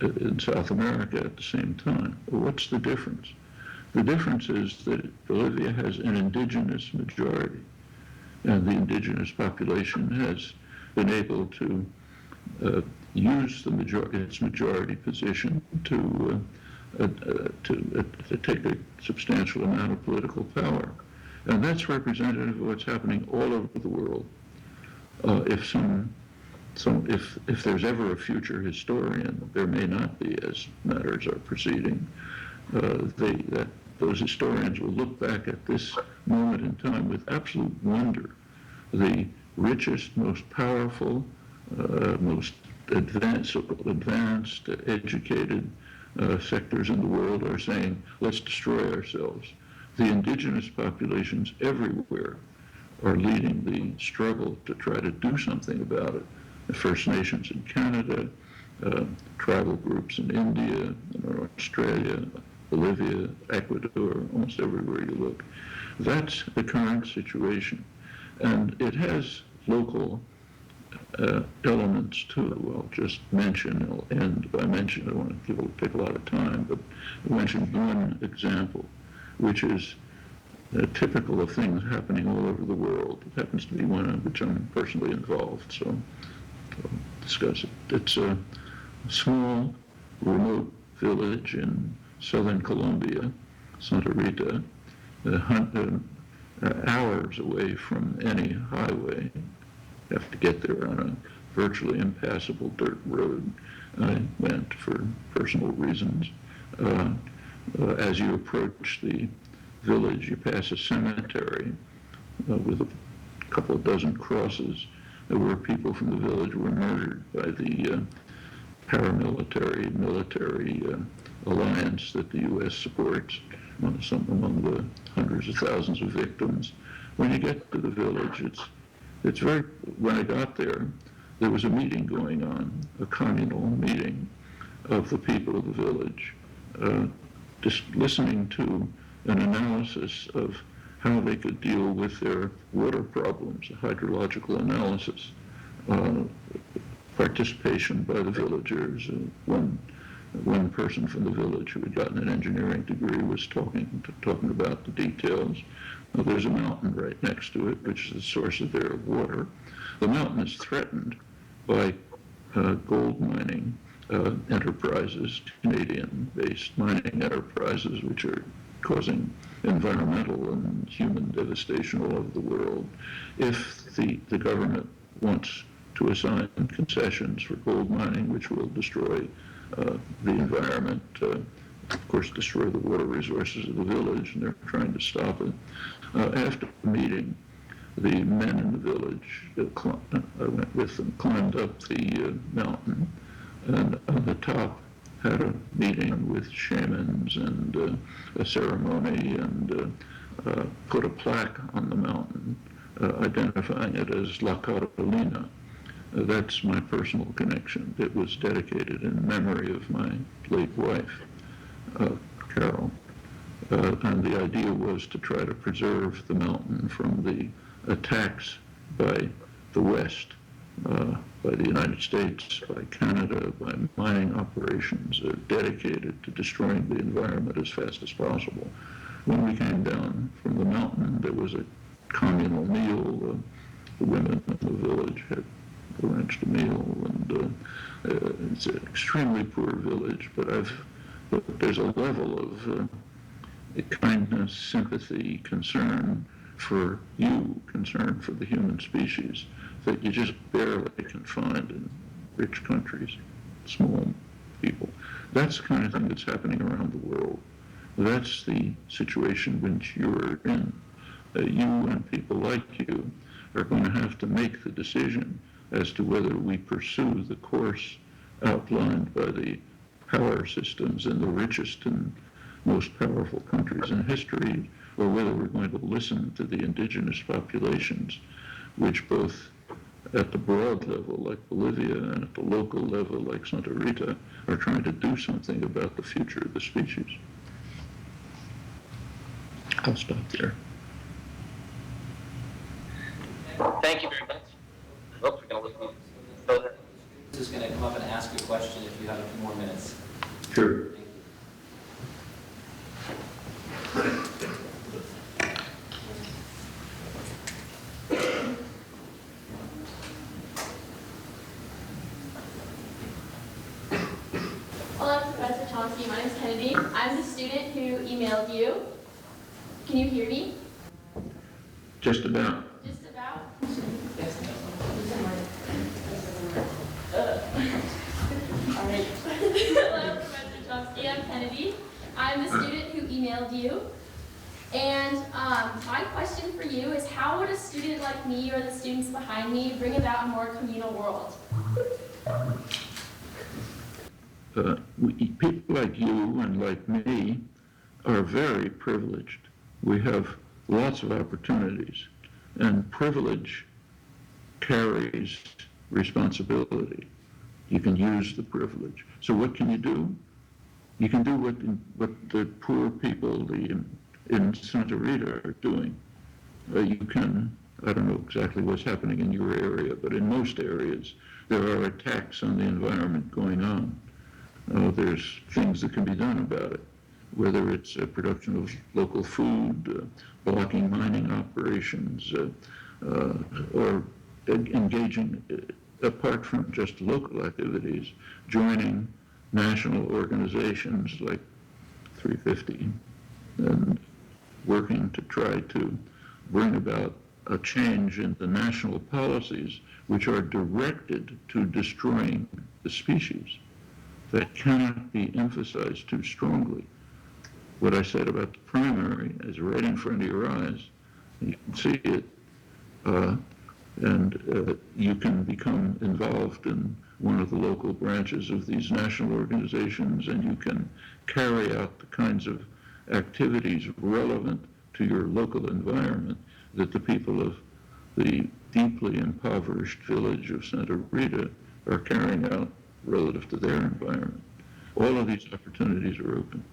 in South America at the same time. Well, what's the difference? The difference is that Bolivia has an indigenous majority, and the indigenous population has been able to use its majority position to take a substantial amount of political power. And that's representative of what's happening all over the world. If there's ever a future historian, there may not be as matters are proceeding, that those historians will look back at this moment in time with absolute wonder. The richest, most powerful, most advanced, so-called advanced, educated sectors in the world are saying, let's destroy ourselves. The indigenous populations everywhere are leading the struggle to try to do something about it. The First Nations in Canada, tribal groups in India, in Australia, Bolivia, Ecuador, almost everywhere you look. That's the current situation. And it has local elements too. I'll just mention, I'll end by mentioning, I don't want to take a lot of time, but I'll mention one example, which is typical of things happening all over the world. It happens to be one in which I'm personally involved, so I'll discuss it. It's a small, remote village in southern Colombia, Santa Rita, hours away from any highway. You have to get there on a virtually impassable dirt road. I went for personal reasons. As you approach the village, you pass a cemetery with a couple of dozen crosses where people from the village were murdered by the paramilitary, military alliance that the U.S. supports, among the hundreds of thousands of victims. When you get to the village, it's very, when I got there, there was a meeting going on, a communal meeting of the people of the village, just listening to an analysis of how they could deal with their water problems, a hydrological analysis, participation by the villagers. One person from the village who had gotten an engineering degree was talking about the details. Well, there's a mountain right next to it, which is the source of their water. The mountain is threatened by gold mining enterprises, Canadian-based mining enterprises, which are causing environmental and human devastation all over the world. If the government wants to assign concessions for gold mining, which will destroy the environment, of course destroy the water resources of the village, and they're trying to stop it. After the meeting, the men in the village, I went with them, climbed up the mountain, and on the top had a meeting with shamans and a ceremony, and put a plaque on the mountain identifying it as La Carolina. That's my personal connection. It was dedicated in memory of my late wife, Carol. And the idea was to try to preserve the mountain from the attacks by the West, by the United States, by Canada, by mining operations dedicated to destroying the environment as fast as possible. When we came down from the mountain, there was a communal meal. The women in the village had arranged a meal, and it's an extremely poor village, but there's a level of kindness, sympathy, concern for you, concern for the human species that you just barely can find in rich countries, small people. That's the kind of thing that's happening around the world. That's the situation which you're in. You and people like you are going to have to make the decision as to whether we pursue the course outlined by the power systems in the richest and most powerful countries in history, or whether we're going to listen to the indigenous populations, which both at the broad level, like Bolivia, and at the local level, like Santa Rita, are trying to do something about the future of the species. I'll stop there. Thank you very much. Oops, we're going to listen further. This is going to come up and ask a question if you have a few more minutes. Sure. Hello, Professor Chomsky. My name is Kennedy. I'm the student who emailed you. Can you hear me? Just about. Just about? All right. Hello, Professor Chomsky. I'm Kennedy. I'm the student who emailed emailed you. And my question for you is, how would a student like me or the students behind me bring about a more communal world? People like you and like me are very privileged. We have lots of opportunities, and privilege carries responsibility. You can use the privilege. So what can you do? You can do what the poor people in Santa Rita are doing. You can, I don't know exactly what's happening in your area, but in most areas, there are attacks on the environment going on. There's things that can be done about it, whether it's production of local food, blocking mining operations, or engaging, apart from just local activities, joining national organizations like 350 and working to try to bring about a change in the national policies which are directed to destroying the species. That cannot be emphasized too strongly. What I said about the primary is right in front of your eyes. You can see it, and you can become involved in one of the local branches of these national organizations, and you can carry out the kinds of activities relevant to your local environment that the people of the deeply impoverished village of Santa Rita are carrying out relative to their environment. All of these opportunities are open.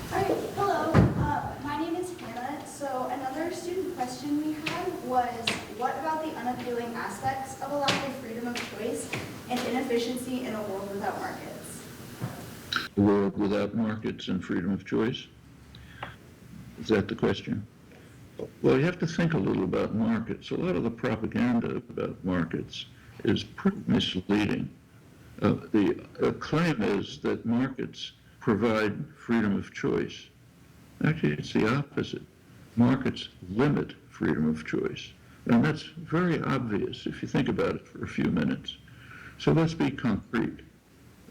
Hi, hello. My name is Hannah. So another student question we had was, what about the unappealing aspects of a lack of freedom of choice and inefficiency in a world without markets? A world without markets and freedom of choice? Is that the question? Well, you have to think a little about markets. A lot of the propaganda about markets is pretty misleading. The claim is that markets provide freedom of choice. Actually, it's the opposite. Markets limit freedom of choice. And that's very obvious if you think about it for a few minutes. So let's be concrete.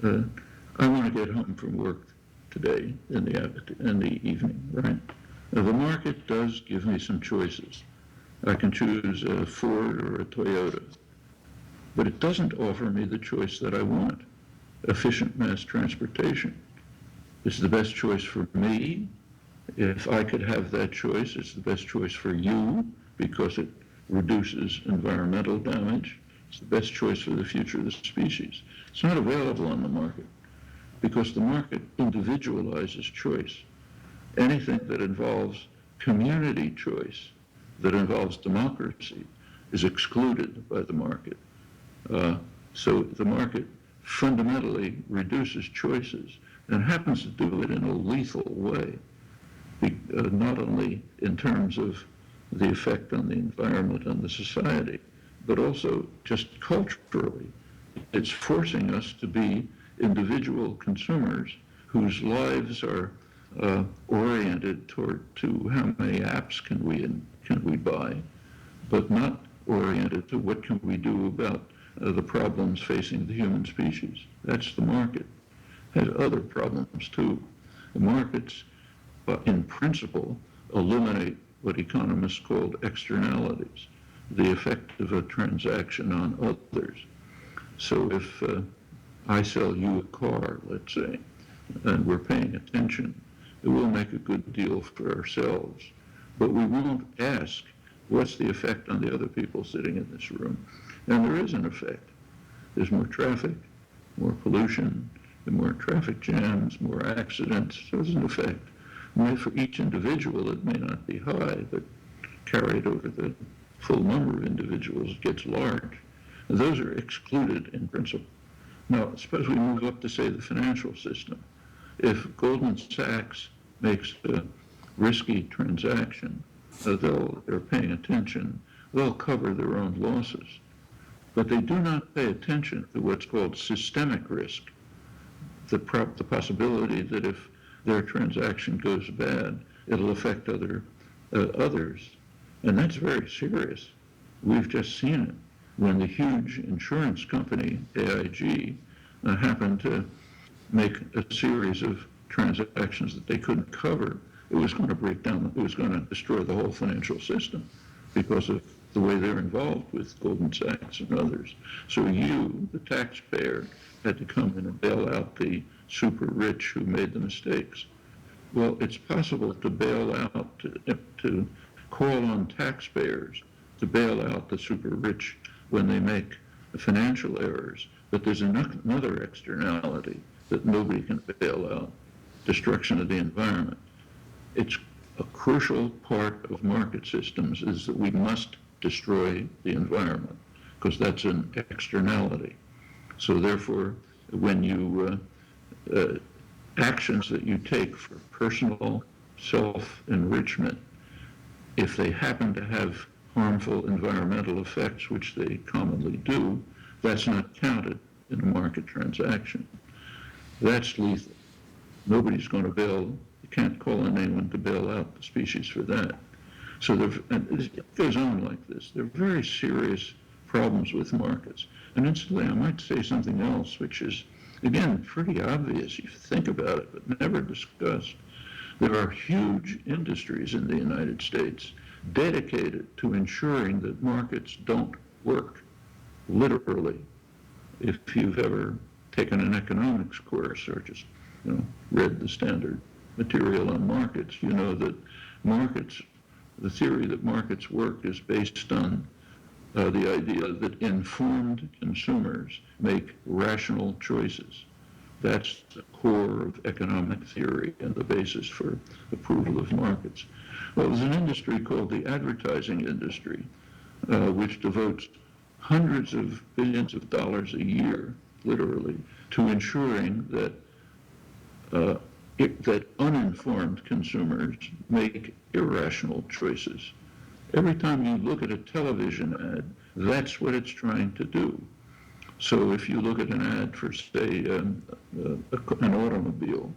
I want to get home from work today in the evening, right? Now, the market does give me some choices. I can choose a Ford or a Toyota, but it doesn't offer me the choice that I want. Efficient mass transportation is the best choice for me. If I could have that choice, it's the best choice for you because it reduces environmental damage. It's the best choice for the future of the species. It's not available on the market because the market individualizes choice. Anything that involves community choice, that involves democracy, is excluded by the market. So the market fundamentally reduces choices and happens to do it in a lethal way, not only in terms of the effect on the environment and the society, but also just culturally. It's forcing us to be individual consumers whose lives are oriented to how many apps can we buy, but not oriented to what can we do about the problems facing the human species. That's the market. It has other problems too. The markets, in principle, eliminate what economists call externalities, the effect of a transaction on others. So if I sell you a car, let's say, and we're paying attention, we'll make a good deal for ourselves, but we won't ask what's the effect on the other people sitting in this room. And there is an effect. There's more traffic, more pollution, more traffic jams, more accidents. So there's an effect. For each individual, it may not be high, but carried over the full number of individuals, it gets large. And those are excluded in principle. Now, suppose we move up to, say, the financial system. If Goldman Sachs makes a risky transaction, they're paying attention, they'll cover their own losses. But they do not pay attention to what's called systemic risk, the possibility that if their transaction goes bad, it'll affect others. And that's very serious. We've just seen it when the huge insurance company, AIG, happened to make a series of transactions that they couldn't cover. It was going to break down, it was going to destroy the whole financial system because of the way they're involved with Goldman Sachs and others. So you, the taxpayer, had to come in and bail out the super rich who made the mistakes. Well, it's possible to bail out, to call on taxpayers to bail out the super rich when they make financial errors. But there's another externality that nobody can bail out: destruction of the environment. It's a crucial part of market systems is that we must destroy the environment because that's an externality. So therefore, when you actions that you take for personal self-enrichment, if they happen to have harmful environmental effects, which they commonly do, that's not counted in a market transaction. That's lethal. Nobody's going to bail, you can't call on anyone to bail out the species for that. So and it goes on like this. There are very serious problems with markets. And incidentally, I might say something else, which is, again, pretty obvious if you think about it, but never discussed. There are huge industries in the United States dedicated to ensuring that markets don't work, literally. If you've ever taken an economics course or just read the standard material on markets, you know that markets, the theory that markets work is based on the idea that informed consumers make rational choices. That's the core of economic theory and the basis for approval of markets. Well, there's an industry called the advertising industry, which devotes hundreds of billions of dollars a year, literally, to ensuring that that uninformed consumers make irrational choices. Every time you look at a television ad, that's what it's trying to do. So if you look at an ad for, say, an automobile,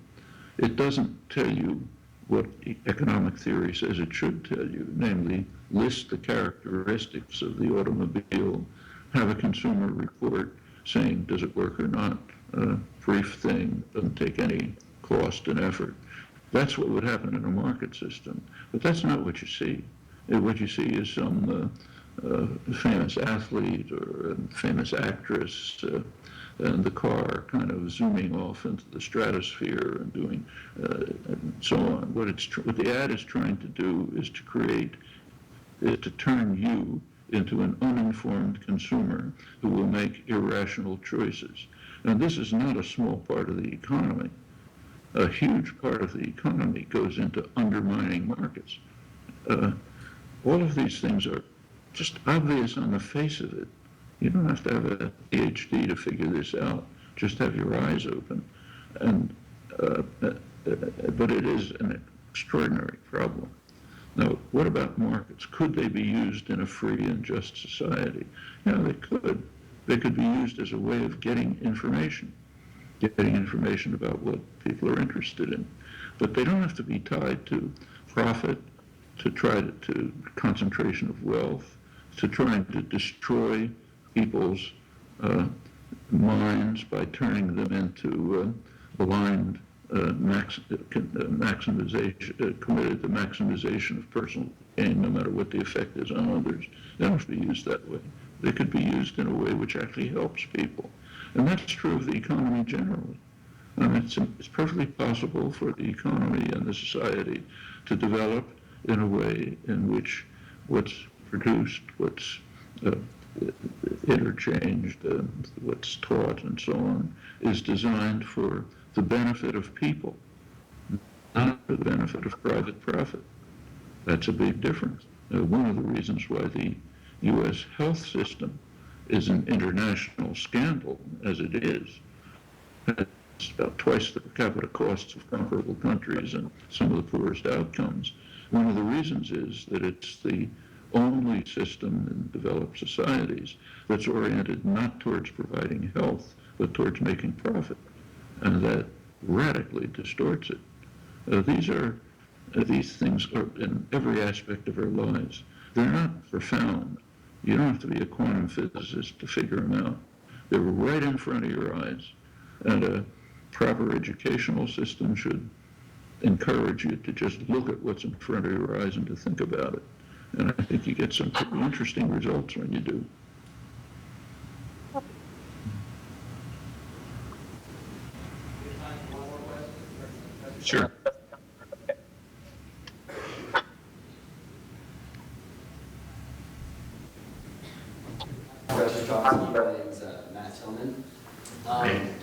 it doesn't tell you what economic theory says it should tell you, namely list the characteristics of the automobile, have a consumer report saying does it work or not, a brief thing, doesn't take any cost and effort. That's what would happen in a market system, but that's not what you see. What you see is some famous athlete or a famous actress and the car kind of zooming off into the stratosphere and doing and so on. What the ad is trying to do is to turn you into an uninformed consumer who will make irrational choices. And this is not a small part of the economy. A huge part of the economy goes into undermining markets. All of these things are just obvious on the face of it. You don't have to have a PhD to figure this out. Just have your eyes open. And but it is an extraordinary problem. Now, what about markets? Could they be used in a free and just society? Yeah, they could. They could be used as a way of getting information about what people are interested in. But they don't have to be tied to profit, to concentration of wealth, to trying to destroy people's minds by turning them into blind maximization, committed to maximization of personal gain, no matter what the effect is on others. They don't have to be used that way. They could be used in a way which actually helps people. And that's true of the economy generally. It's perfectly possible for the economy and the society to develop in a way in which what's produced, what's interchanged, what's taught, and so on, is designed for the benefit of people, not for the benefit of private profit. That's a big difference. One of the reasons why the U.S. health system is an international scandal, as it is. It's about twice the per capita costs of comparable countries and some of the poorest outcomes. One of the reasons is that it's the only system in developed societies that's oriented not towards providing health, but towards making profit. And that radically distorts it. These things are in every aspect of our lives. They're not profound. You don't have to be a quantum physicist to figure them out. They're right in front of your eyes. And a proper educational system should encourage you to just look at what's in front of your eyes and to think about it. And I think you get some pretty interesting results when you do. Sure. Professor Chomsky, my name is Matt Tillman.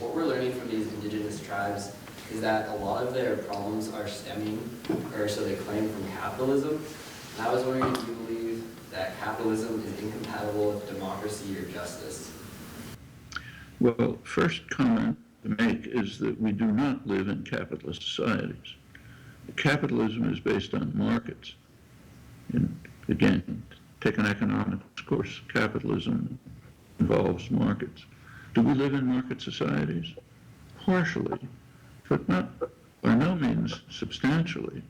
What we're learning from these indigenous tribes is that a lot of their problems are stemming, or so they claim, from capitalism. And I was wondering if you believe that capitalism is incompatible with democracy or justice. Well, first comment to make is that we do not live in capitalist societies. Capitalism is based on markets. And again, take an economics course. Capitalism involves markets. Do we live in market societies? Partially, but not by no means substantially.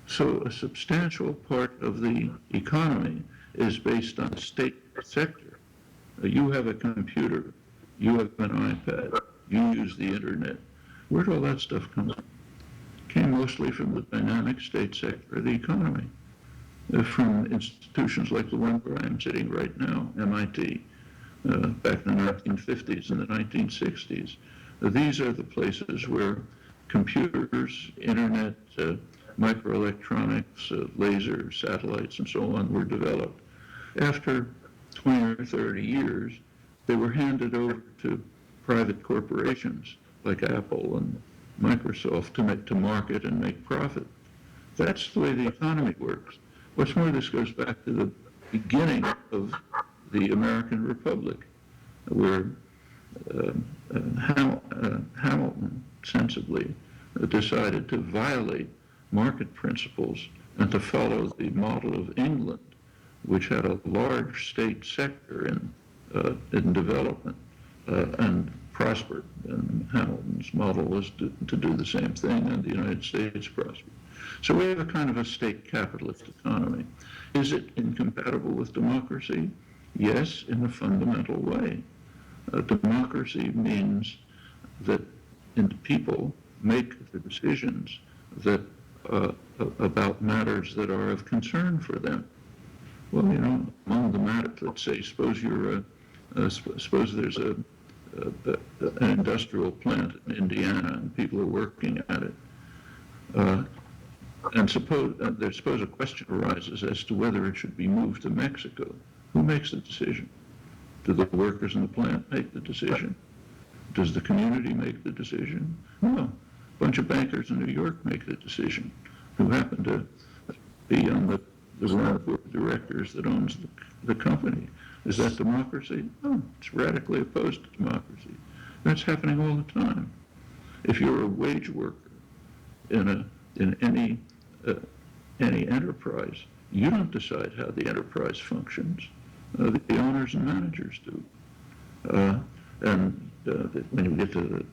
So a substantial part of the economy is based on state sector. You have a computer, you have an iPad, you use the internet. Where did all that stuff come from? It came mostly from the dynamic state sector of the economy, from institutions like the one where I'm sitting right now, MIT, back in the 1950s and the 1960s. These are the places where computers, internet, microelectronics, laser, satellites, and so on were developed. After 20 or 30 years, they were handed over to private corporations like Apple and Microsoft to market and make profit. That's the way the economy works. What's more, this goes back to the beginning of the American Republic, where Hamilton sensibly decided to violate market principles and to follow the model of England, which had a large state sector in development and prospered. And Hamilton's model was to do the same thing, and the United States prospered. So we have a kind of a state capitalist economy. Is it incompatible with democracy? Yes, in a fundamental way. Democracy means that people make the decisions that about matters that are of concern for them. Well, you know, among the matters, let's say, suppose there's an industrial plant in Indiana and people are working at it. And suppose a question arises as to whether it should be moved to Mexico. Who makes the decision? Do the workers in the plant make the decision? Does the community make the decision? No. A bunch of bankers in New York make the decision, who happen to be on the board of directors that owns the company. Is that democracy? No, it's radically opposed to democracy. That's happening all the time. If you're a wage worker in any enterprise, you don't decide how the enterprise functions. The owners and managers do. When you get to the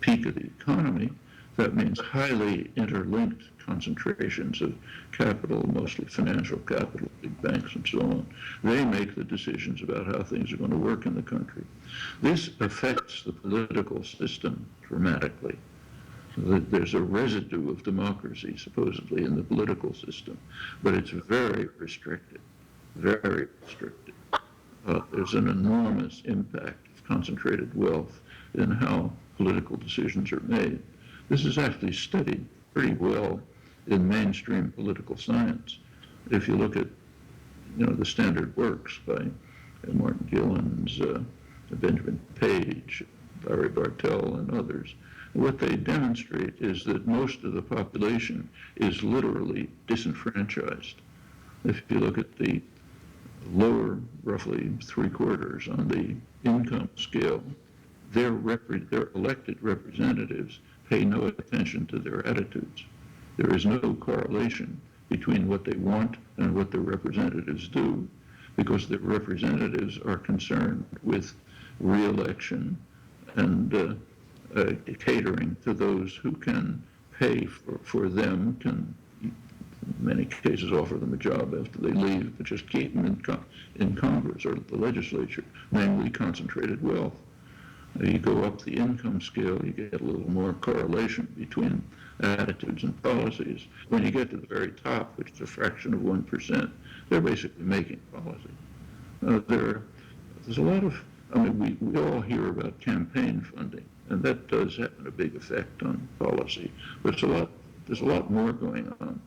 peak of the economy, that means highly interlinked concentrations of capital, mostly financial capital, big banks and so on. They make the decisions about how things are going to work in the country. This affects the political system dramatically. There's a residue of democracy, supposedly, in the political system, but it's very restricted, very restricted. There's an enormous impact of concentrated wealth in how political decisions are made. This is actually studied pretty well in mainstream political science. If you look at, the standard works by Martin Gilens, Benjamin Page, Larry Bartell, and others, what they demonstrate is that most of the population is literally disenfranchised. If you look at the lower, roughly 3/4 on the income scale, their elected representatives pay no attention to their attitudes. There is no correlation between what they want and what their representatives do, because their representatives are concerned with re-election and catering to those who can pay for them, can many cases offer them a job after they leave, but just keep them in Congress or the legislature, namely concentrated wealth. You go up the income scale, you get a little more correlation between attitudes and policies. When you get to the very top, which is a fraction of 1%, they're basically making policy. There's a lot of, I mean, we all hear about campaign funding, and that does have a big effect on policy, but there's a lot more going on.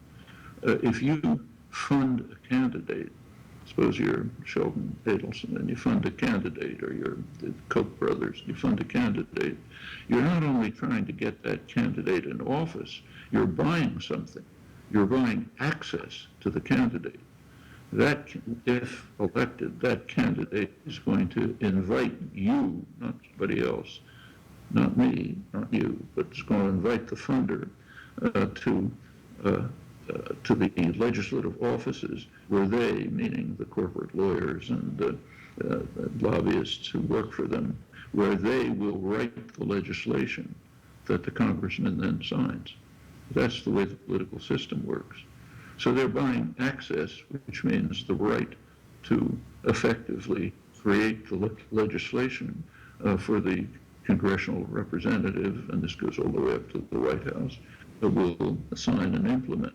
If you fund a candidate, suppose you're Sheldon Adelson and you fund a candidate, or you're the Koch brothers, you fund a candidate, you're not only trying to get that candidate in office, you're buying something. You're buying access to the candidate. That, if elected, that candidate is going to invite you, not somebody else, not me, not you, but it's going to invite the funder to the legislative offices where they, meaning the corporate lawyers and the lobbyists who work for them, where they will write the legislation that the congressman then signs. That's the way the political system works. So they're buying access, which means the right to effectively create the legislation for the congressional representative, and this goes all the way up to the White House, that will sign and implement.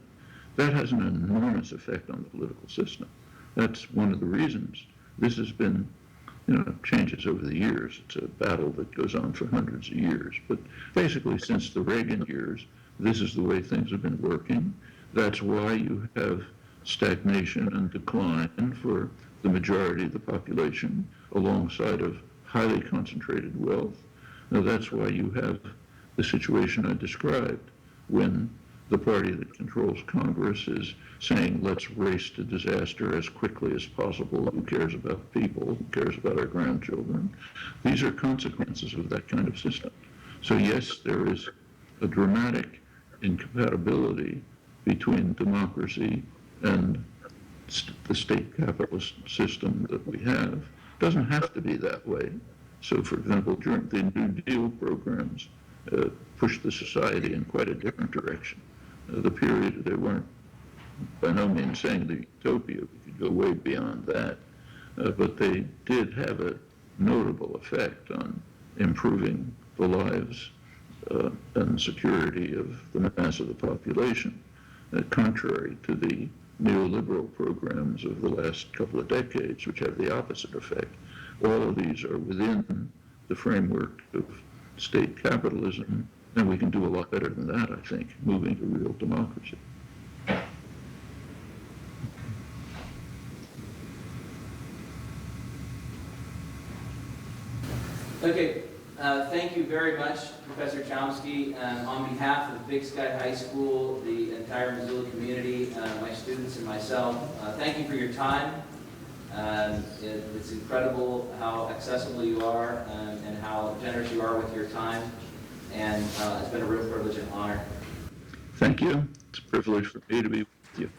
That has an enormous effect on the political system. That's one of the reasons this has been, changes over the years. It's a battle that goes on for hundreds of years. But basically, since the Reagan years, this is the way things have been working. That's why you have stagnation and decline for the majority of the population alongside of highly concentrated wealth. Now, that's why you have the situation I described when the party that controls Congress is saying, let's race to disaster as quickly as possible. Who cares about people? Who cares about our grandchildren? These are consequences of that kind of system. So yes, there is a dramatic incompatibility between democracy and the state capitalist system that we have. It doesn't have to be that way. So, for example, during the New Deal programs pushed the society in quite a different direction. The period, they weren't by no means saying the utopia, we could go way beyond that, but they did have a notable effect on improving the lives and security of the mass of the population, contrary to the neoliberal programs of the last couple of decades, which have the opposite effect. All of these are within the framework of state capitalism, and we can do a lot better than that, I think, moving to real democracy. Okay, thank you very much, Professor Chomsky. On behalf of Big Sky High School, the entire Missoula community, my students and myself, thank you for your time. It's incredible how accessible you are and how generous you are with your time. And it's been a real privilege and honor. Thank you. It's a privilege for me to be with you.